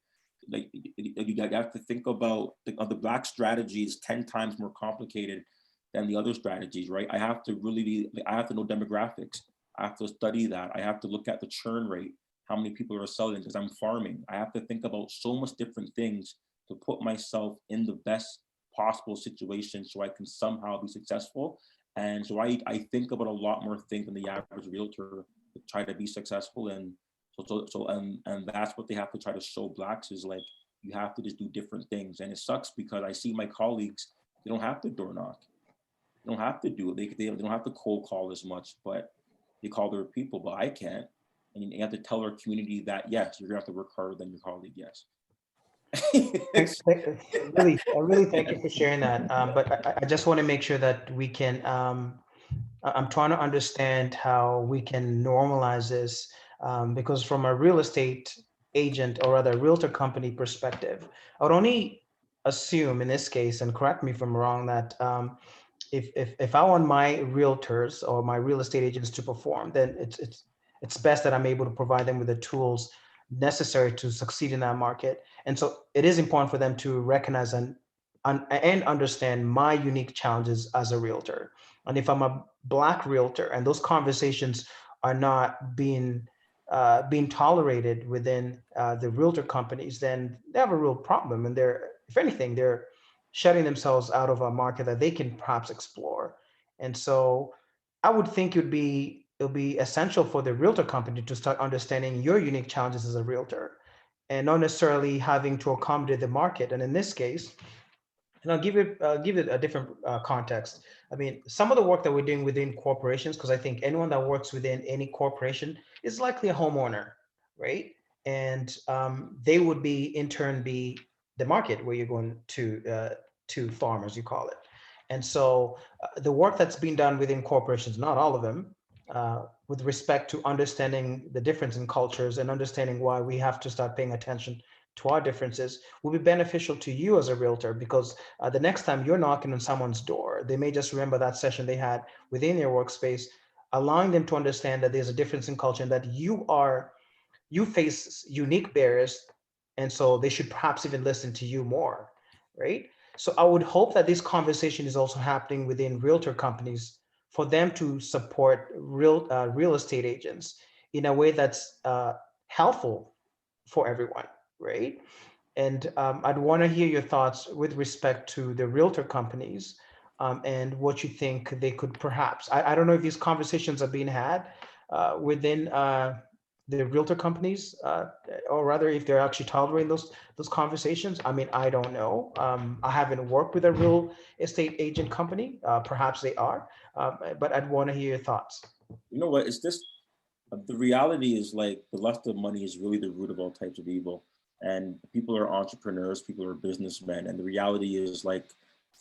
Like, you have to think about the Black strategy is 10 times more complicated than the other strategies, right? I have to I have to know demographics. I have to study that. I have to look at the churn rate, how many people are selling, because I'm farming. I have to think about so much different things to put myself in the best possible situation so I can somehow be successful. And so I think about a lot more things than the average realtor to try to be successful. And and that's what they have to try to show Blacks is like, you have to just do different things. And it sucks because I see my colleagues, they don't have to door knock. They don't have to do it. They don't have to cold call as much, but they call their people, but I can't. And you have to tell our community that, yes, you're gonna have to work harder than your colleague, yes. I really thank you for sharing that. But I just want to make sure that we can, I'm trying to understand how we can normalize this, because from a real estate agent, or rather realtor company perspective, I would only assume in this case, and correct me if I'm wrong, that if I want my realtors or my real estate agents to perform, then it's best that I'm able to provide them with the tools necessary to succeed in that market. And so it is important for them to recognize and understand my unique challenges as a realtor. And if I'm a Black realtor and those conversations are not being tolerated within the realtor companies, then they have a real problem. And if anything, they're shutting themselves out of a market that they can perhaps explore. And so I would think it'll be essential for the realtor company to start understanding your unique challenges as a realtor, and not necessarily having to accommodate the market. And in this case, and I'll give it a different context. I mean, some of the work that we're doing within corporations, because I think anyone that works within any corporation is likely a homeowner, right? And they would in turn be the market where you're going to farm, as you call it. And so the work that's being done within corporations, not all of them, with respect to understanding the difference in cultures and understanding why we have to start paying attention to our differences, will be beneficial to you as a realtor, because the next time you're knocking on someone's door, they may just remember that session they had within their workspace, allowing them to understand that there's a difference in culture and that you face unique barriers. And so they should perhaps even listen to you more, right? So I would hope that this conversation is also happening within realtor companies for them to support real estate agents in a way that's helpful for everyone, right? And I'd want to hear your thoughts with respect to the realtor companies, and what you think they could perhaps, I don't know if these conversations are being had within the realtor companies, or rather if they're actually tolerating those conversations. I mean, I don't know. I haven't worked with a real estate agent company. Perhaps they are, but I'd want to hear your thoughts. You know what? It's just, the reality is, like, the lust of money is really the root of all types of evil. And people are entrepreneurs, people are businessmen. And the reality is, like,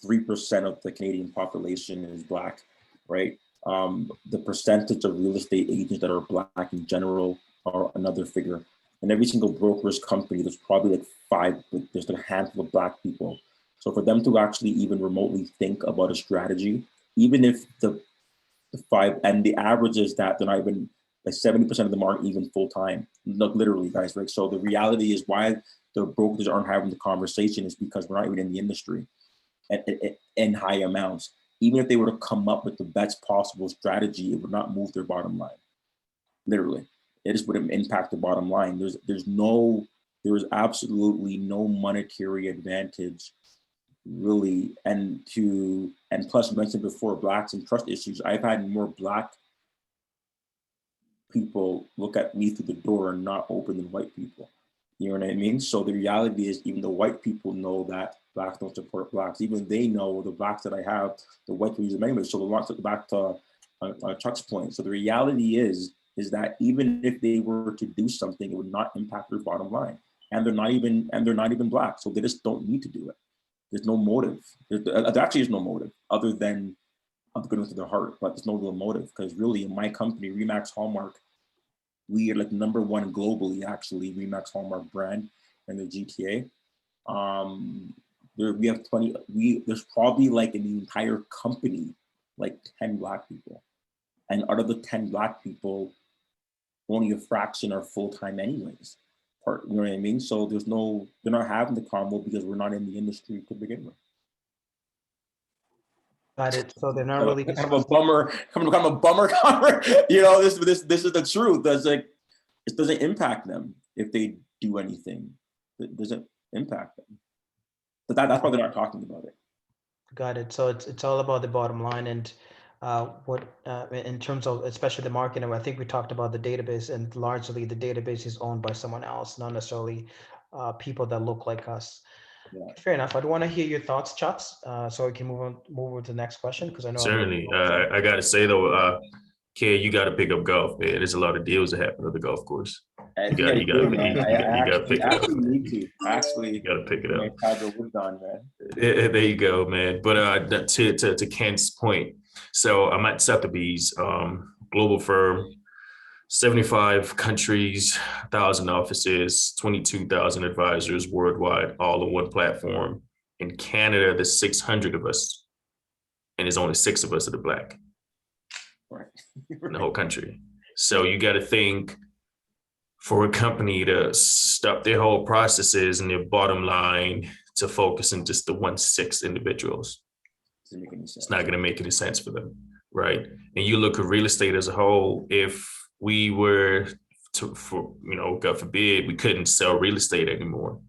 3% of the Canadian population is Black, right? The percentage of real estate agents that are Black in general are another figure. And every single brokerage company, there's probably like 5, there's a handful of Black people. So for them to actually even remotely think about a strategy, even if the 5, and the average is that they're not even, like 70% of them aren't even full-time, literally, guys, right? So the reality is why the brokers aren't having the conversation is because we're not even in the industry in high amounts. Even if they were to come up with the best possible strategy, it would not move their bottom line. Literally, it just wouldn't impact the bottom line. There's no there is absolutely no monetary advantage really. And plus mentioned before, Blacks and trust issues. I've had more Black people look at me through the door and not open than white people. You know what I mean? So the reality is, even the white people know that Blacks don't support Blacks. Even they know the Blacks that I have, the white people use the language. So back to Chuck's point. So the reality is that even if they were to do something, it would not impact their bottom line. And they're not even Black. So they just don't need to do it. There's no motive. There actually is no motive other than I'm going to their heart, but there's no real motive, because really in my company, Remax Hallmark, we are like #1 globally, actually, Remax Hallmark brand in the GTA. We have there's probably like in the entire company, like 10 Black people. And out of the 10 Black people, only a fraction are full-time anyways. You know what I mean? So they're not having the convo because we're not in the industry to begin with. Got it. So they're not really kind of a bummer. You know, this is the truth. That's like, it doesn't impact them if they do anything. It doesn't impact them. But that's why they're not talking about it. Got it. So it's all about the bottom line, and what in terms of especially the marketing. I think we talked about the database, and largely the database is owned by someone else, not necessarily people that look like us. Yeah. Fair enough. I'd want to hear your thoughts, Chucks, so we can move on to the next question, because I know certainly. I got to say though, Kay, you got to pick up golf, man. There's a lot of deals that happen at the golf course. You got to pick it up. Actually, you got to pick it up. Man. There you go, man. But to Kent's point, so I'm at Sotheby's, global firm, 75 countries, 1,000 offices, 22,000 advisors worldwide, all on one platform. In Canada, there's 600 of us, and there's only 6 of us that are Black. Right. In the whole country. So you got to think, for a company to stop their whole processes and their bottom line to focus on just the 1-6 individuals, it's not going to make any sense for them, right? And you look at real estate as a whole. If we were to, God forbid, we couldn't sell real estate anymore,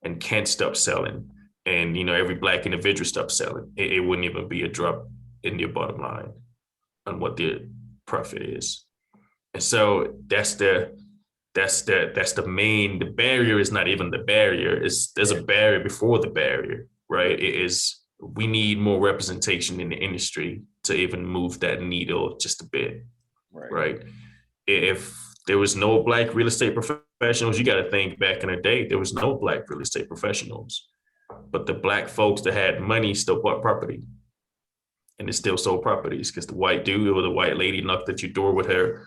and can't stop selling, and every Black individual stopped selling, it wouldn't even be a drop in their bottom line on what the profit is. And so that's the main. The barrier is not even the barrier. There's a barrier before the barrier, right? We need more representation in the industry to even move that needle just a bit, right? If there was no Black real estate professionals, you got to think back in the day, there was no Black real estate professionals, but the Black folks that had money still bought property. And it still sold properties, because the white dude or the white lady knocked at your door with her,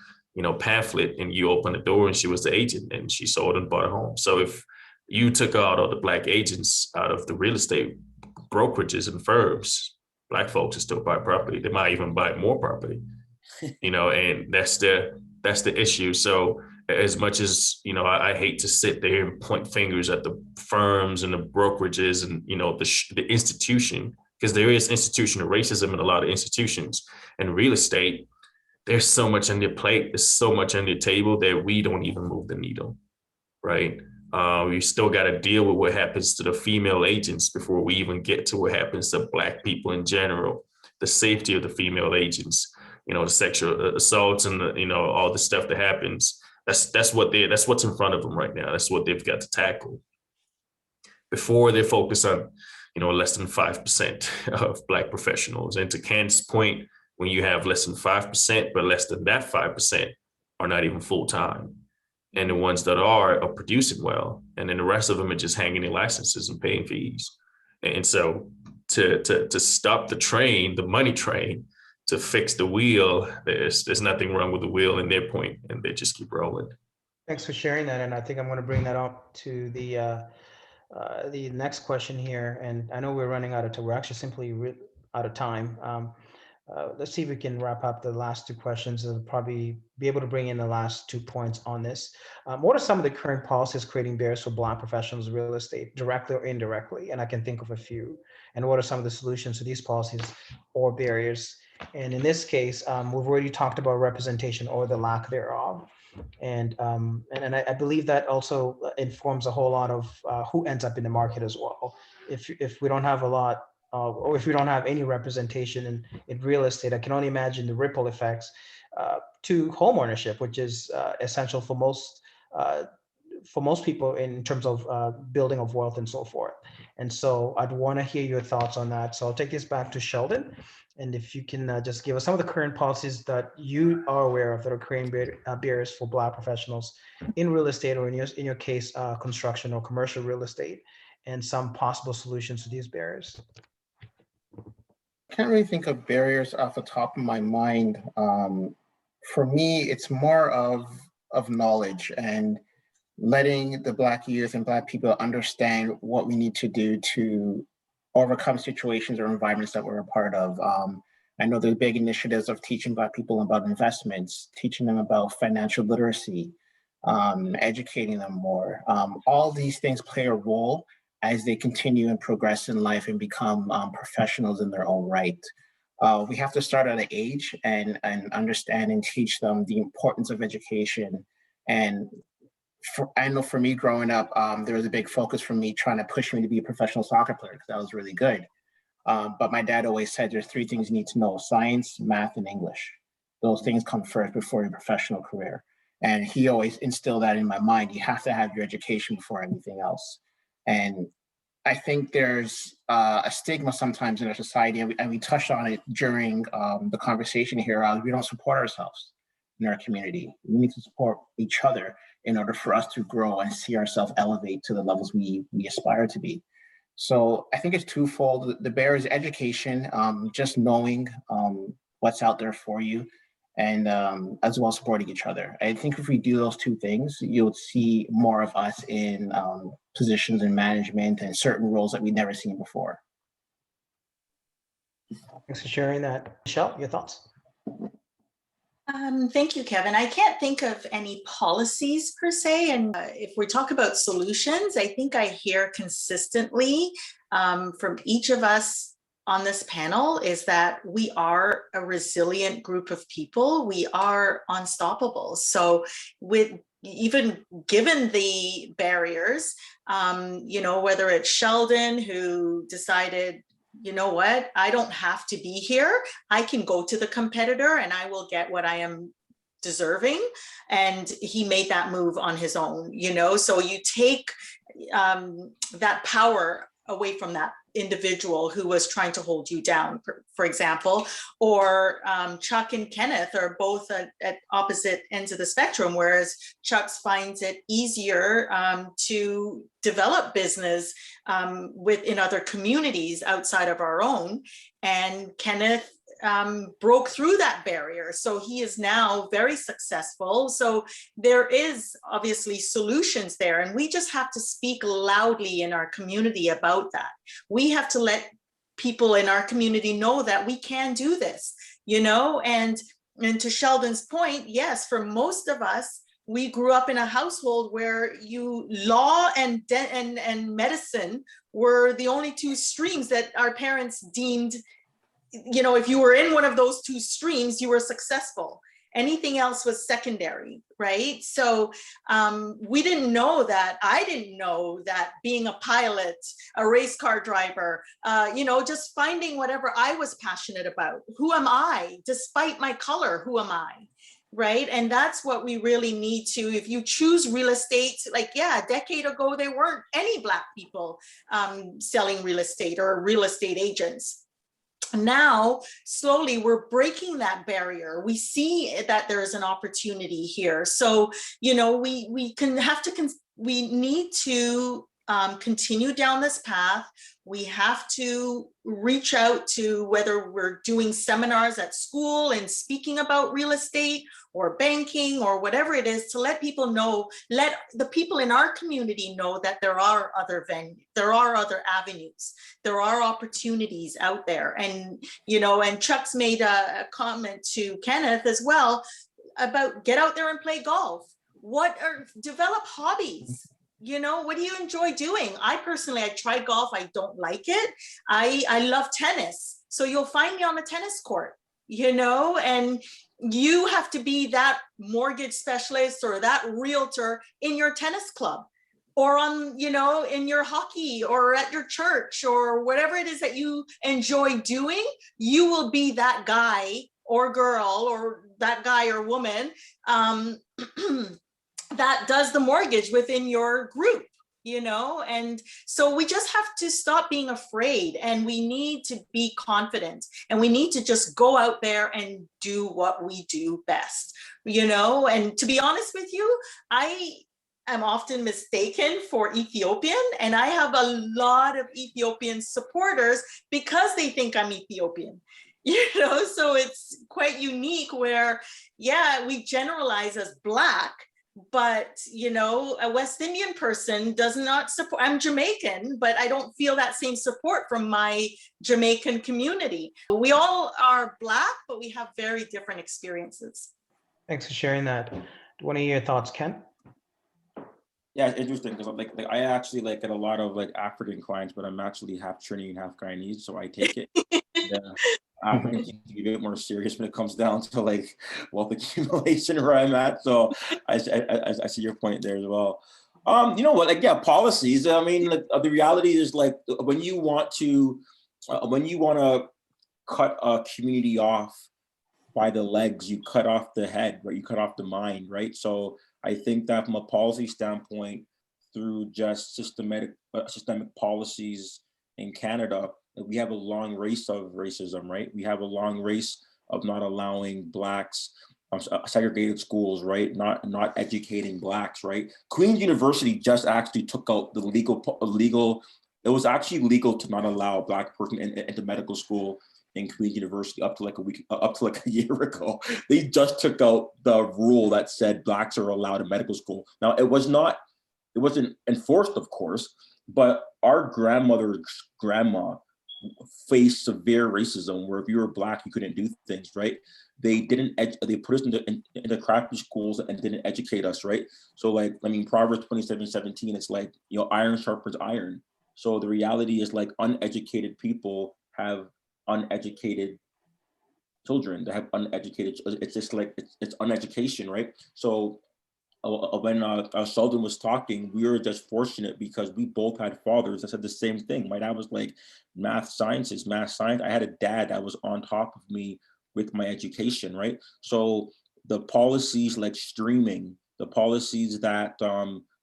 pamphlet, and you opened the door and she was the agent, and she sold and bought a home. So if you took out all the Black agents out of the real estate brokerages and firms, Black folks will still buy property. They might even buy more property, and that's the issue. So as much as, I hate to sit there and point fingers at the firms and the brokerages and, the institution, because there is institutional racism in a lot of institutions. And real estate, there's so much on their plate, there's so much on their table that we don't even move the needle, right? We still got to deal with what happens to the female agents before we even get to what happens to Black people in general, the safety of the female agents, the sexual assaults and all the stuff that happens. That's what's in front of them right now. That's what they've got to tackle before they focus on less than 5% of Black professionals. And to Ken's point, when you have less than 5%, but less than that 5% are not even full-time. And the ones that are producing well. And then the rest of them are just hanging their licenses and paying fees. And so to stop the train, the money train, to fix the wheel, there's nothing wrong with the wheel in their point, and they just keep rolling. Thanks for sharing that. And I think I'm going to bring that up to the next question here. And I know we're running out of time. We're actually simply out of time. Let's see if we can wrap up the last 2 questions and probably be able to bring in the last 2 points on this. What are some of the current policies creating barriers for Black professionals in real estate, directly or indirectly? And I can think of a few. And what are some of the solutions to these policies or barriers? And in this case, we've already talked about representation or the lack thereof. And I believe that also informs a whole lot of who ends up in the market as well. If we don't have a lot, or if we don't have any representation in real estate, I can only imagine the ripple effects to home ownership, which is essential for most people in terms of building of wealth and so forth. And so I'd want to hear your thoughts on that. So I'll take this back to Sheldon. And if you can just give us some of the current policies that you are aware of that are creating barriers for Black professionals in real estate, or in your case, construction or commercial real estate, and some possible solutions to these barriers. Can't really think of barriers off the top of my mind. For me, it's more of knowledge and letting the Black youth and Black people understand what we need to do to overcome situations or environments that we're a part of. I know there's big initiatives of teaching Black people about investments, teaching them about financial literacy, educating them more. All these things play a role as they continue and progress in life and become professionals in their own right. We have to start at an age and understand and teach them the importance of education. And I know for me growing up, there was a big focus for me trying to push me to be a professional soccer player because I was really good. But my dad always said there's three things you need to know: science, math, and English. Those things come first before your professional career. And he always instilled that in my mind. You have to have your education before anything else. And I think there's a stigma sometimes in our society, and we touched on it during the conversation here. We don't support ourselves in our community. We need to support each other in order for us to grow and see ourselves elevate to the levels we aspire to be. So I think it's twofold. The barrier is education, just knowing what's out there for you, and as well supporting each other. I think if we do those two things, you'll see more of us in positions in management and certain roles that we've never seen before. Thanks for sharing that. Michelle, your thoughts? Thank you, Kevin. I can't think of any policies per se. And if we talk about solutions, I think I hear consistently from each of us on this panel is that we are a resilient group of people. We are unstoppable. So even given the barriers, whether it's Sheldon who decided, you know what, I don't have to be here. I can go to the competitor and I will get what I am deserving. And he made that move on his own, so you take that power away from that individual who was trying to hold you down, for example, or Chuck and Kenneth are both at opposite ends of the spectrum, whereas Chuck finds it easier to develop business in other communities outside of our own, and Kenneth broke through that barrier. So he is now very successful. So there is obviously solutions there, and we just have to speak loudly in our community about that. We have to let people in our community know that we can do this, and to Sheldon's point, yes, for most of us, we grew up in a household where law and medicine were the only two streams that our parents deemed, if you were in one of those two streams, you were successful. Anything else was secondary, right? So I didn't know that being a pilot, a race car driver, just finding whatever I was passionate about. Who am I? Despite my color, who am I? Right? And that's what we really need to, if you choose real estate, a decade ago, there weren't any Black people selling real estate or real estate agents. Now, slowly, we're breaking that barrier. We see that there is an opportunity here. So, we need to continue down this path. We have to reach out to, whether we're doing seminars at school and speaking about real estate or banking or whatever it is, to let people know, let the people in our community know that there are other venues, there are other avenues, there are opportunities out there. And, and Chuck's made a comment to Kenneth as well about get out there and play golf. Develop hobbies. What do you enjoy doing? I tried golf. I don't like it. I love tennis. So you'll find me on the tennis court, you know, and you have to be that mortgage specialist or that realtor in your tennis club or on, you know, in your hockey or at your church or whatever it is that you enjoy doing. You will be that guy or girl or that guy or woman that does the mortgage within your group, you know? And so we just have to stop being afraid, and we need to be confident, and we need to just go out there and do what we do best, you know? And to be honest with you, I am often mistaken for Ethiopian, and I have a lot of Ethiopian supporters because they think I'm Ethiopian. You know, so it's quite unique where, yeah, we generalize as Black, but, you know, a West Indian person does not support. I'm Jamaican, but I don't feel that same support from my Jamaican community. We all are Black, but we have very different experiences. Thanks for sharing that. What are your thoughts, Ken? Yeah, it's interesting because like I actually like get a lot of like African clients, but I'm actually half Trini and half Guyanese, so I take it. African seems to be a bit more serious when it comes down to like wealth accumulation where I'm at. So I see your point there as well. You know what? Like, yeah, policies. I mean, like, the reality is like when you want to cut a community off by the legs, you cut off the head, right? You cut off the mind, right? So I think that from a policy standpoint, through just systemic policies in Canada, we have a long race of racism, right? We have a long race of not allowing Blacks, segregated schools, right? Not educating Blacks, right? Queen's University just actually took out the legal. It was actually legal to not allow a Black person into medical school in Queen's University up to like a year ago. They just took out the rule that said Blacks are allowed in medical school. Now it wasn't enforced, of course, but our grandmother's grandma faced severe racism where if you were Black, you couldn't do things, right? They put us into crappy schools and didn't educate us, right? So like, I mean, Proverbs 27:17, it's like, you know, iron sharpens iron. So the reality is like uneducated people have uneducated children. They have uneducated, it's just like, it's uneducation, right? So when Sheldon was talking, we were just fortunate because we both had fathers that said the same thing. My dad was like, math science. I had a dad that was on top of me with my education, right? So the policies like streaming, the policies that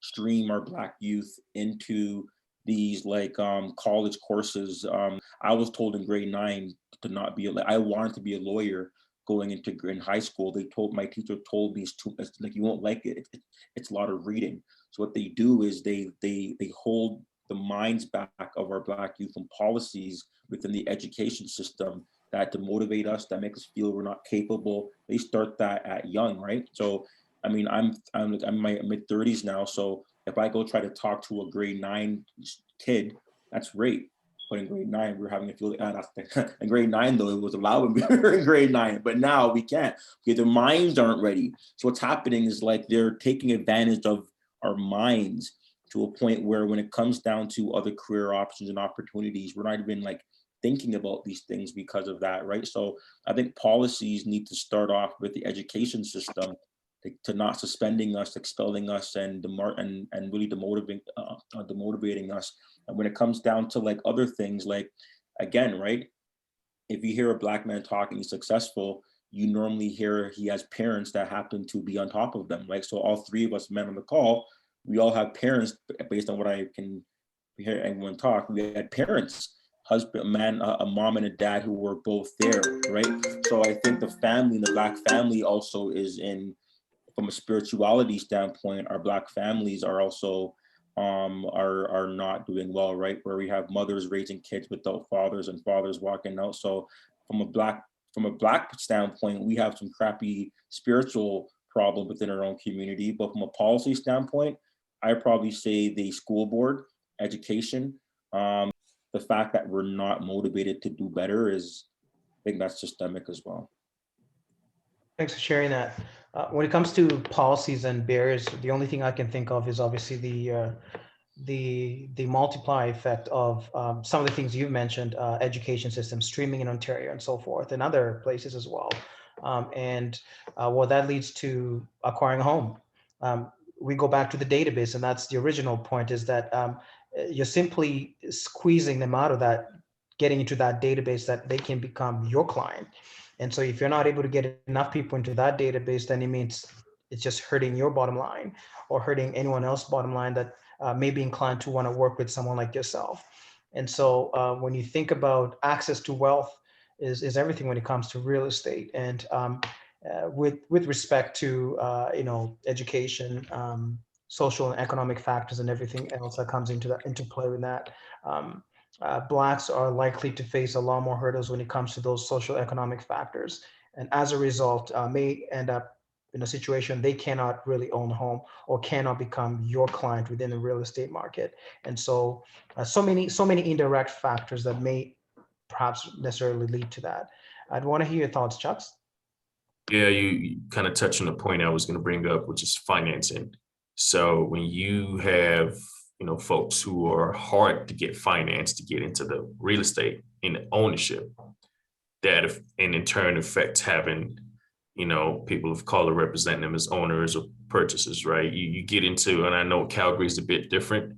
stream our Black youth into these like college courses. I was told in grade 9 to not be, I wanted to be a lawyer. Going in high school, my teacher told me it's like, you won't like it. It's a lot of reading. So what they do is they hold the minds back of our Black youth and policies within the education system that demotivate us, that make us feel we're not capable. They start that at young, right? So I mean, I'm in my mid-30s now. So if I go try to talk to a grade 9 kid, that's great. But in grade 9, we were having a field. In grade 9, though, it was allowed when we were in grade 9. But now we can't because their minds aren't ready. So what's happening is like they're taking advantage of our minds to a point where when it comes down to other career options and opportunities, we're not even like thinking about these things because of that, right? So I think policies need to start off with the education system to not suspending us, expelling us, and really demotivating us. And when it comes down to like other things, like again, right? If you hear a Black man talking successful, you normally hear he has parents that happen to be on top of them. Like, so all three of us men on the call, we all have parents, based on what I can hear everyone talk, we had parents, husband, a mom and a dad who were both there, right? So I think the family, the Black family also is from a spirituality standpoint, our Black families are also are not doing well, right? Where we have mothers raising kids without fathers and fathers walking out. So from a Black standpoint, we have some crappy spiritual problem within our own community. But from a policy standpoint, I probably say the school board, education, the fact that we're not motivated to do better I think that's systemic as well. Thanks for sharing that. When it comes to policies and barriers, the only thing I can think of is obviously the multiply effect of some of the things you mentioned, education system, streaming in Ontario and so forth, and other places as well. And what that leads to acquiring a home. We go back to the database, and that's the original point, is that you're simply squeezing them out of that, getting into that database that they can become your client. And so if you're not able to get enough people into that database, then it means it's just hurting your bottom line or hurting anyone else's bottom line that may be inclined to want to work with someone like yourself. And so when you think about access to wealth is everything when it comes to real estate. And with respect to education, social and economic factors and everything else that comes into play with that, Blacks are likely to face a lot more hurdles when it comes to those social economic factors. And as a result, may end up in a situation they cannot really own a home or cannot become your client within the real estate market. And so, so many indirect factors that may perhaps necessarily lead to that. I'd want to hear your thoughts, Chucks. Yeah, you kind of touched on the point I was going to bring up, which is financing. So when you have, folks who are hard to get financed to get into the real estate in ownership, that and in turn affects having, people of color representing them as owners or purchasers, right? You get into, and I know Calgary is a bit different,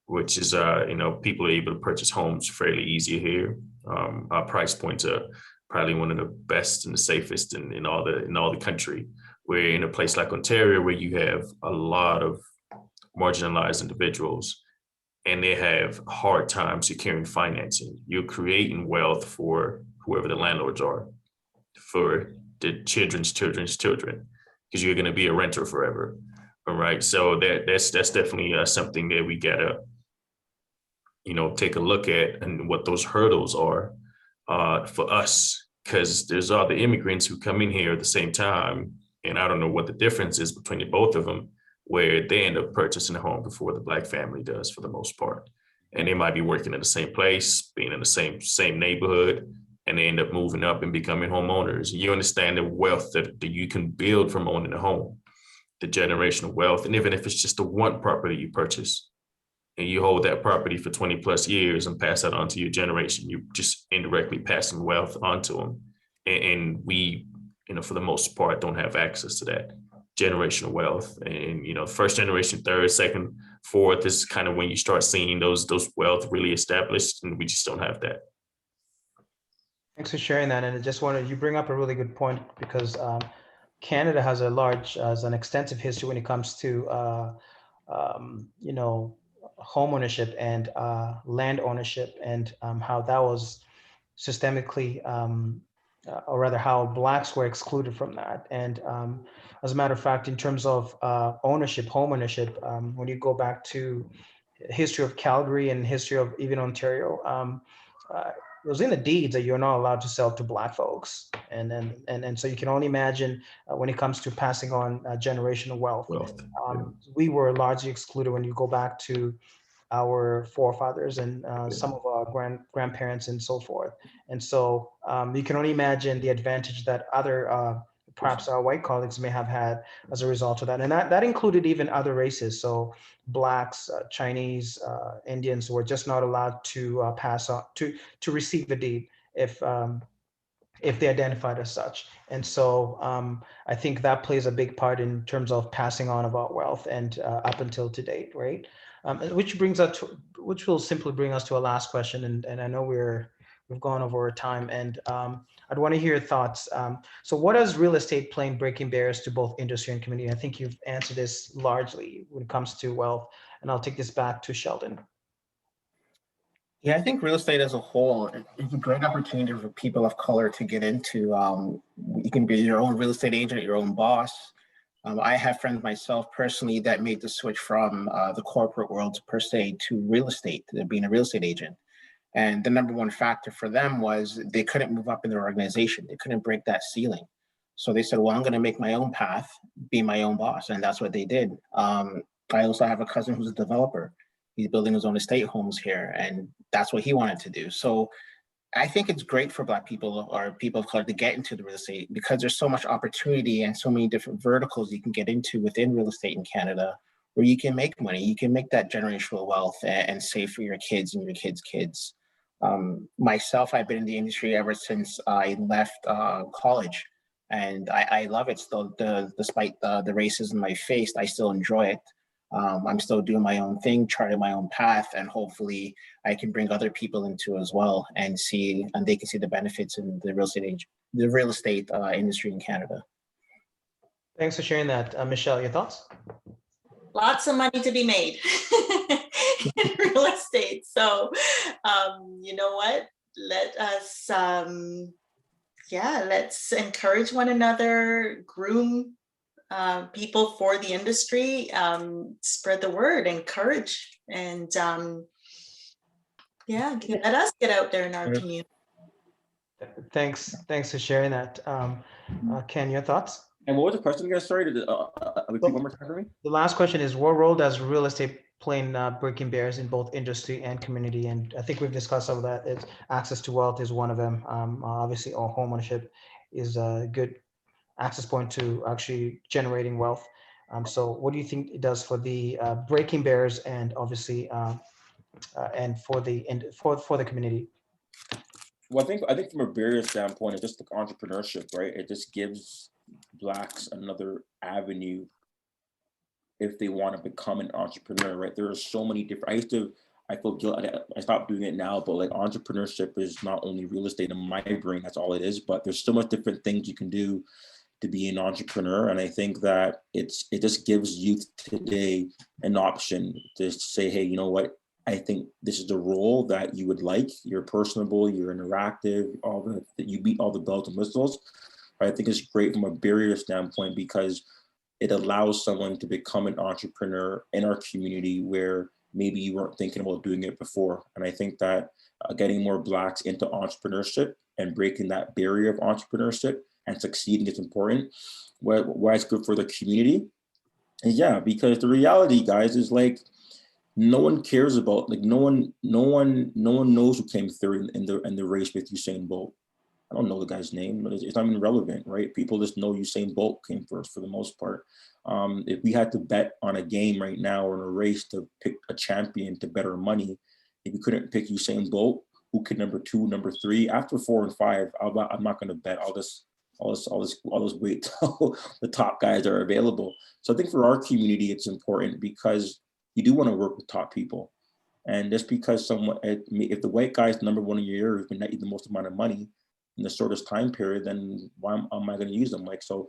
which is, people are able to purchase homes fairly easier here. Our price points are probably one of the best and the safest in all the country. Where in a place like Ontario, where you have a lot of marginalized individuals and they have a hard time securing financing, you're creating wealth for whoever the landlords are, for the children's children, because you're going to be a renter forever. All right. So that's definitely something that we gotta, take a look at, and what those hurdles are for us, because there's all the immigrants who come in here at the same time. And I don't know what the difference is between the both of them, where they end up purchasing a home before the Black family does for the most part. And they might be working in the same place, being in the same neighborhood, and they end up moving up and becoming homeowners. You understand the wealth that you can build from owning a home, the generational wealth. And even if it's just the one property you purchase and you hold that property for 20 plus years and pass that on to your generation, you're just indirectly passing wealth onto them. And we, for the most part, don't have access to that generational wealth. And first generation, third, second, fourth is kind of when you start seeing those wealth really established, and we just don't have that. Thanks for sharing that. And I just wanted, you bring up a really good point, because Canada has an extensive history when it comes to home ownership and land ownership, and how that was systemically, or rather how Blacks were excluded from that. And as a matter of fact, in terms of home ownership, when you go back to history of Calgary and history of even Ontario, it was in the deeds that you're not allowed to sell to Black folks. And so you can only imagine when it comes to passing on generational wealth. We were largely excluded when you go back to our forefathers and some of our grandparents and so forth. And so you can only imagine the advantage that other perhaps our white colleagues may have had as a result of that. And that included even other races. So Blacks, Chinese, Indians were just not allowed to pass on, to receive a deed if they identified as such. And so I think that plays a big part in terms of passing on of our wealth, and up until to date, right? Which will simply bring us to a last question. And I know we've gone over time, and I'd want to hear your thoughts. So what does real estate play in breaking barriers to both industry and community? I think you've answered this largely when it comes to wealth, and I'll take this back to Sheldon. Yeah, I think real estate as a whole is a great opportunity for people of color to get into. You can be your own real estate agent, your own boss. I have friends myself personally that made the switch from the corporate world per se to real estate, to being a real estate agent. And the number one factor for them was they couldn't move up in their organization. They couldn't break that ceiling. So they said, well, I'm going to make my own path, be my own boss. And that's what they did. I also have a cousin who's a developer. He's building his own estate homes here, and that's what he wanted to do. So I think it's great for Black people or people of color to get into the real estate, because there's so much opportunity and so many different verticals you can get into within real estate in Canada, where you can make money, you can make that generational wealth and save for your kids and your kids' kids. Myself, I've been in the industry ever since I left college, and I love it still. Despite the racism I faced, I still enjoy it. I'm still doing my own thing, charting my own path, and hopefully I can bring other people into as well and they can see the benefits in the real estate industry in Canada. Thanks for sharing that. Michelle, your thoughts? Lots of money to be made in real estate. So, you know what? Let us, let's encourage one another, groom people for the industry, spread the word, encourage, and let us get out there in our community. Thanks for sharing that. Ken, your thoughts? And what was the question again? Sorry, repeat one more time for me. The last question is, what role does real estate play in breaking barriers in both industry and community? And I think we've discussed some of that. It's access to wealth is one of them. Obviously, all home ownership is a good access point to actually generating wealth. So what do you think it does for the breaking barriers and obviously and for the community? Well, I think from a barrier standpoint, it's just like entrepreneurship, right? It just gives Blacks another avenue if they want to become an entrepreneur, right? There are so many different, I feel guilty, I stopped doing it now, but like entrepreneurship is not only real estate in my brain, that's all it is, but there's so much different things you can do to be an entrepreneur. And I think that it just gives youth today an option to say, hey, you know what? I think this is the role that you would like. You're personable, you're interactive, you beat all the bells and whistles. I think it's great from a barrier standpoint because it allows someone to become an entrepreneur in our community where maybe you weren't thinking about doing it before. And I think that getting more Blacks into entrepreneurship and breaking that barrier of entrepreneurship and succeeding is important. Why it's good for the community. And yeah, because the reality, guys, is like no one cares about, like no one knows who came third in the race with Usain Bolt. I don't know the guy's name, but it's not even relevant, right? People just know Usain Bolt came first for the most part. If we had to bet on a game right now or in a race to pick a champion to bet our money, if we couldn't pick Usain Bolt, who could number 2, number 3, after 4 and 5, I'm not going to bet all this wait till the top guys are available. So I think for our community, it's important because you do want to work with top people. And just because if the white guy is number 1 in your year, who's been netting the most amount of money in the shortest time period, then why am I going to use them? Like, so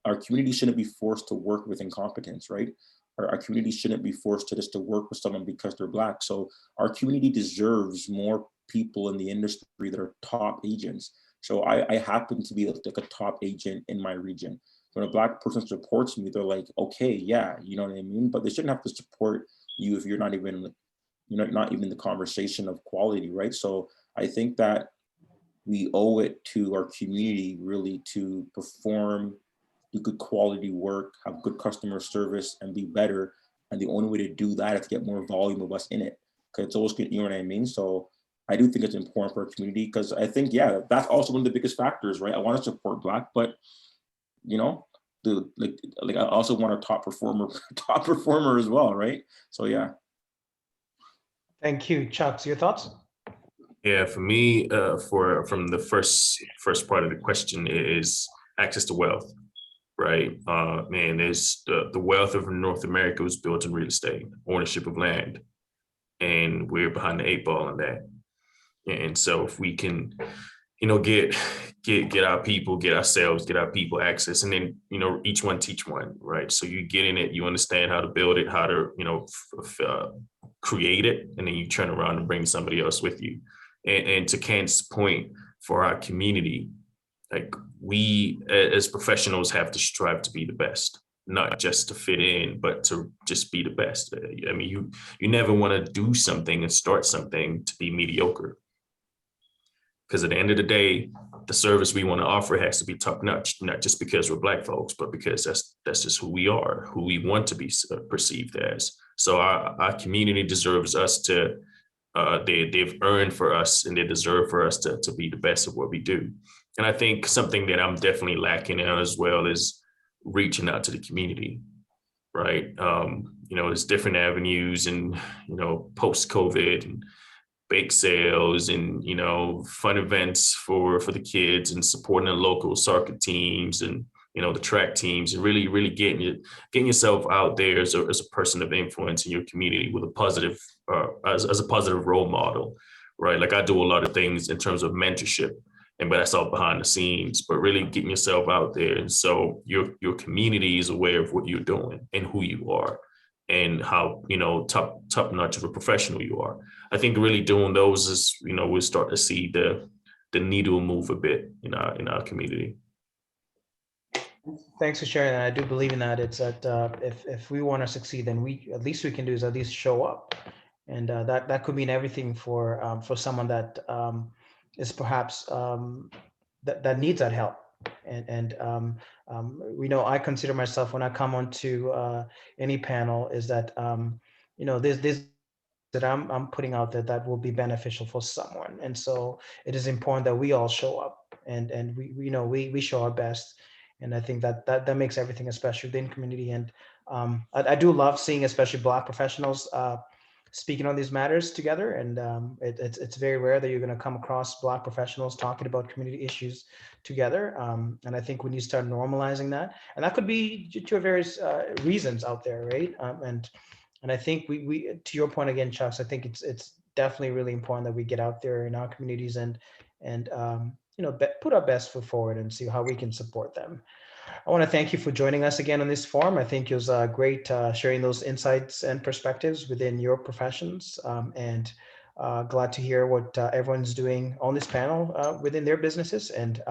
our community shouldn't be forced to work with incompetence, right? Our community shouldn't be forced to work with someone because they're Black. So our community deserves more people in the industry that are top agents. So I happen to be like a top agent in my region. When a Black person supports me, they're like, okay, yeah, you know what I mean? But they shouldn't have to support you if you're not even in the conversation of quality, right? So I think that we owe it to our community really to perform, do good quality work, have good customer service, and be better. And the only way to do that is to get more volume of us in it. Because it's always good, you know what I mean? So I do think it's important for our community because I think, yeah, that's also one of the biggest factors, right? I want to support Black, but you know, I also want a top performer as well, right? So yeah. Thank you, Chuck. Your thoughts? Yeah, for me, from the first part of the question is access to wealth, right? Man, there's the wealth of North America was built in real estate, ownership of land, and we're behind the 8 ball on that. And so if we can, get our people, get our people access, and then, each one teach one, right? So you get in it, you understand how to build it, how to, create it, and then you turn around and bring somebody else with you. And to Ken's point, for our community, like we as professionals have to strive to be the best, not just to fit in, but to just be the best. I mean, you never want to do something and start something to be mediocre. Because at the end of the day, the service we want to offer has to be top notch, not just because we're Black folks, but because that's just who we are, who we want to be perceived as. So our community deserves us to, they've earned for us and they deserve for us to be the best of what we do. And I think something that I'm definitely lacking in as well is reaching out to the community, right? there's different avenues and, post-COVID and bake sales and, fun events for the kids and supporting the local soccer teams and, the track teams and really getting yourself out there as a person of influence in your community with a positive, as a positive role model, right? Like I do a lot of things in terms of mentorship, but that's all behind the scenes, but really getting yourself out there. And so your community is aware of what you're doing and who you are and how, top notch of a professional you are. I think really doing those is, we'll start to see the needle move a bit in our community. Thanks for sharing that. I do believe in that. It's that if we want to succeed, then at least we can do is at least show up, and that could mean everything for someone that is perhaps that needs that help. And we know I consider myself when I come onto any panel is that there's that I'm putting out there that will be beneficial for someone, and so it is important that we all show up and we show our best. And I think that makes everything, especially within community. And I do love seeing, especially Black professionals, speaking on these matters together. And it's very rare that you're going to come across Black professionals talking about community issues together. And I think we need to start normalizing that. And that could be to various reasons out there, right? And I think we to your point again, Chucks, I think it's definitely really important that we get out there in our communities and put our best foot forward and see how we can support them. I want to thank you for joining us again on this forum. I think it was great sharing those insights and perspectives within your professions, and glad to hear what everyone's doing on this panel within their businesses and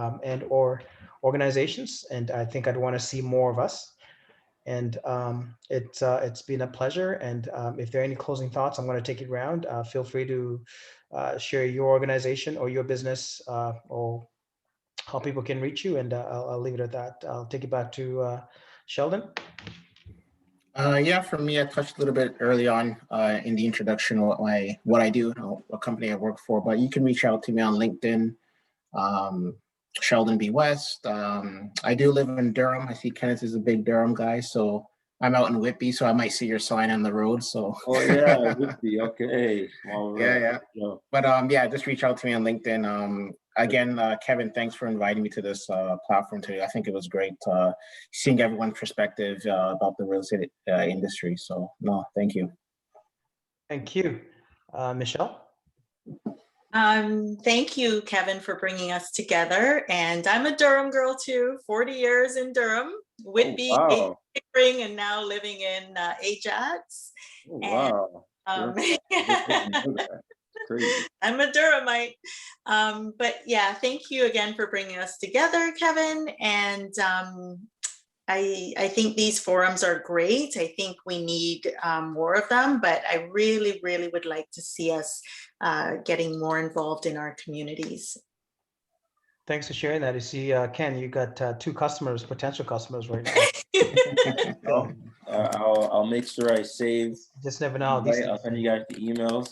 or organizations. And I think I'd want to see more of us. And it's been a pleasure. And if there are any closing thoughts, I'm going to take it around. Feel free to share your organization or your business or how people can reach you. And I'll leave it at that. I'll take it back to Sheldon. Yeah, for me, I touched a little bit early on in the introduction what I do, what company I work for, but you can reach out to me on LinkedIn, Sheldon B. West. I do live in Durham. I see Kenneth is a big Durham guy, so I'm out in Whitby, so I might see your sign on the road. So. Oh yeah, Whitby. Okay. All right. Yeah. But yeah, just reach out to me on LinkedIn. Again, Kevin, thanks for inviting me to this platform today. I think it was great seeing everyone's perspective about the real estate industry. So no, thank you. Thank you, Michelle. Thank you, Kevin, for bringing us together. And I'm a Durham girl too, 40 years in Durham, Whitby, Pickering, and now living in Ajax. Oh, wow. And, I'm a Durhamite. But yeah, thank you again for bringing us together, Kevin. And I think these forums are great. I think we need more of them, but I really, really would like to see us getting more involved in our communities. Thanks for sharing that. You see, Ken, you got two potential customers right now. I'll make sure I save. Just never know. I'll send you guys the emails,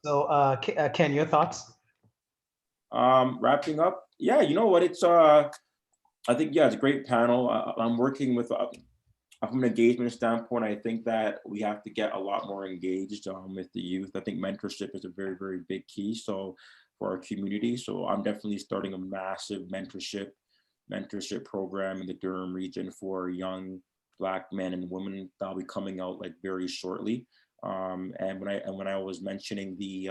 So, Ken, your thoughts? Wrapping up, yeah, you know what? It's I think it's a great panel. I'm working with from an engagement standpoint. I think that we have to get a lot more engaged with the youth. I think mentorship is a very, very big key. So for our community, so I'm definitely starting a massive mentorship program in the Durham region for young Black men and women that'll be coming out like very shortly. And when I was mentioning the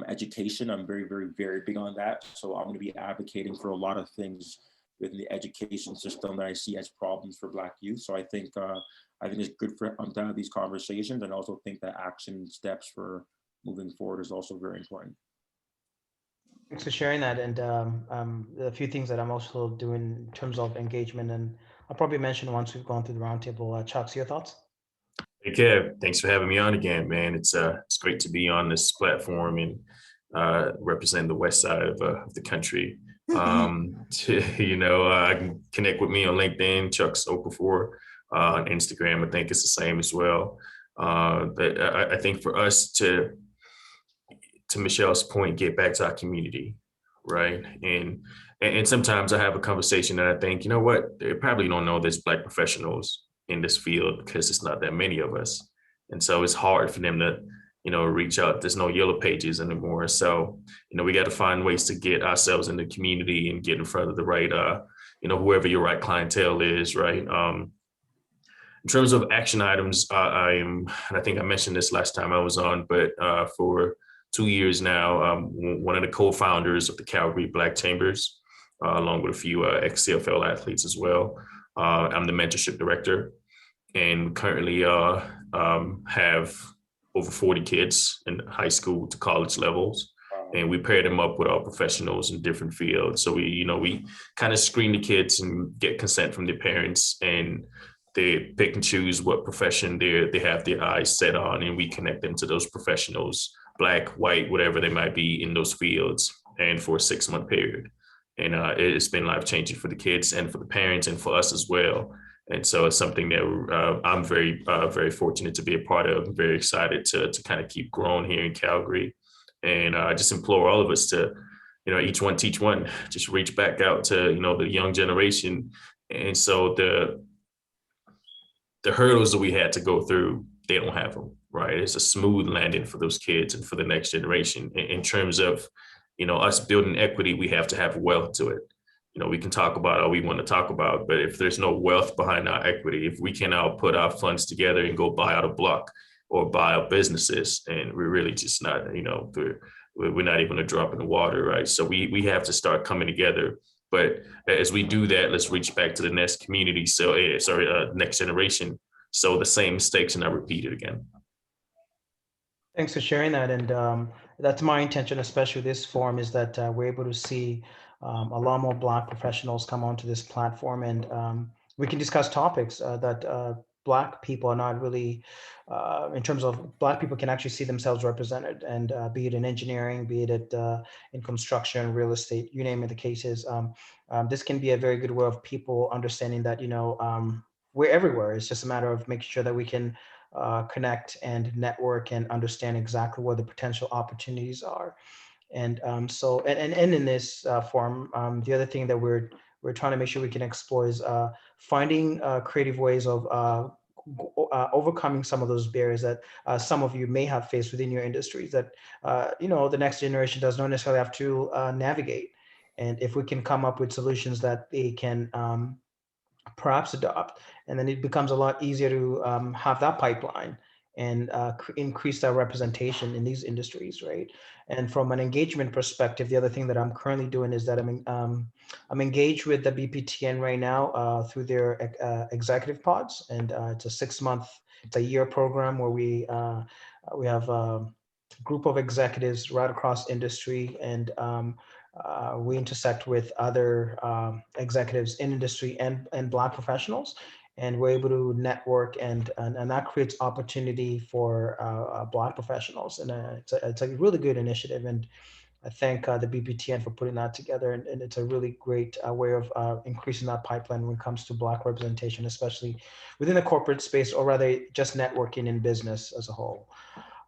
education, I'm very, very, very big on that. So I'm going to be advocating for a lot of things within the education system that I see as problems for Black youth. So I think it's good for to have these conversations, and also think that action steps for moving forward is also very important. Thanks for sharing that. And a few things that I'm also doing in terms of engagement, and I'll probably mention once we've gone through the roundtable. Chucks, your thoughts? Hey, Kev, thanks for having me on again, man. It's great to be on this platform and represent the west side of the country. I can connect with me on LinkedIn, Chucks Okafor, on Instagram. I think it's the same as well. But I think for us to Michelle's point, get back to our community, right? And sometimes I have a conversation that I think, you know what, they probably don't know there's Black professionals in this field because it's not that many of us. And so it's hard for them to, reach out. There's no yellow pages anymore. So, we got to find ways to get ourselves in the community and get in front of the right, whoever your right clientele is, right? In terms of action items, and I think I mentioned this last time I was on, but for 2 years now, one of the co-founders of the Calgary Black Chambers, along with a few ex-CFL athletes as well. I'm the mentorship director, and currently have over 40 kids in high school to college levels. And we pair them up with our professionals in different fields. So we kind of screen the kids and get consent from their parents, and they pick and choose what profession they have their eyes set on, and we connect them to those professionals, Black, white, whatever they might be in those fields, and for a 6-month period. And it's been life-changing for the kids and for the parents and for us as well. And so it's something that I'm very, very fortunate to be a part of. I'm very excited to kind of keep growing here in Calgary. And I just implore all of us to, each one teach one, just reach back out to, the young generation. And so the hurdles that we had to go through, they don't have them, right? It's a smooth landing for those kids and for the next generation. In terms of, us building equity, we have to have wealth to it. We can talk about all we want to talk about, but if there's no wealth behind our equity, if we cannot put our funds together and go buy out a block or buy out businesses, and we're really just not, we're not even a drop in the water, right? So we have to start coming together. But as we do that, let's reach back to the next community. So, next generation. So the same mistakes are not repeated again. Thanks for sharing that. And that's my intention, especially this forum, is that we're able to see a lot more Black professionals come onto this platform, and we can discuss topics that Black people are not really, in terms of Black people can actually see themselves represented, and be it in engineering, be it in construction, real estate, you name it, the case is. This can be a very good way of people understanding that, we're everywhere. It's just a matter of making sure that we can connect and network and understand exactly what the potential opportunities are. And so in this forum, the other thing that we're trying to make sure we can explore is finding creative ways of overcoming some of those barriers that some of you may have faced within your industries that the next generation does not necessarily have to navigate. And if we can come up with solutions that they can perhaps adopt, and then it becomes a lot easier to have that pipeline and increase that representation in these industries, right? And from an engagement perspective, the other thing that I'm currently doing is that I'm engaged with the BPTN right now through their executive pods, and it's a year program where we have a group of executives right across industry, and we intersect with other executives in industry and Black professionals, and we're able to network, and that creates opportunity for Black professionals. And it's a really good initiative, and I thank the BPTN for putting that together, and it's a really great way of increasing that pipeline when it comes to Black representation, especially within the corporate space, or rather just networking in business as a whole.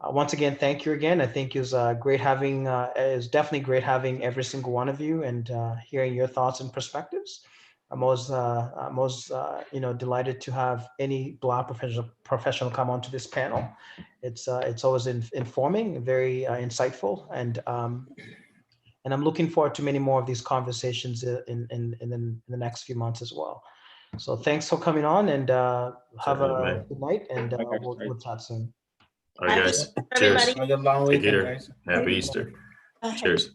Once again, thank you again. I think it was it's definitely great having every single one of you, and hearing your thoughts and perspectives. I'm most delighted to have any Black professional come onto this panel. It's always informing, very insightful, and I'm looking forward to many more of these conversations in the next few months as well. So thanks for coming on, and have a good night, and we'll chat soon. All right, guys. Everybody. Cheers. Take care. Happy Easter. Cheers.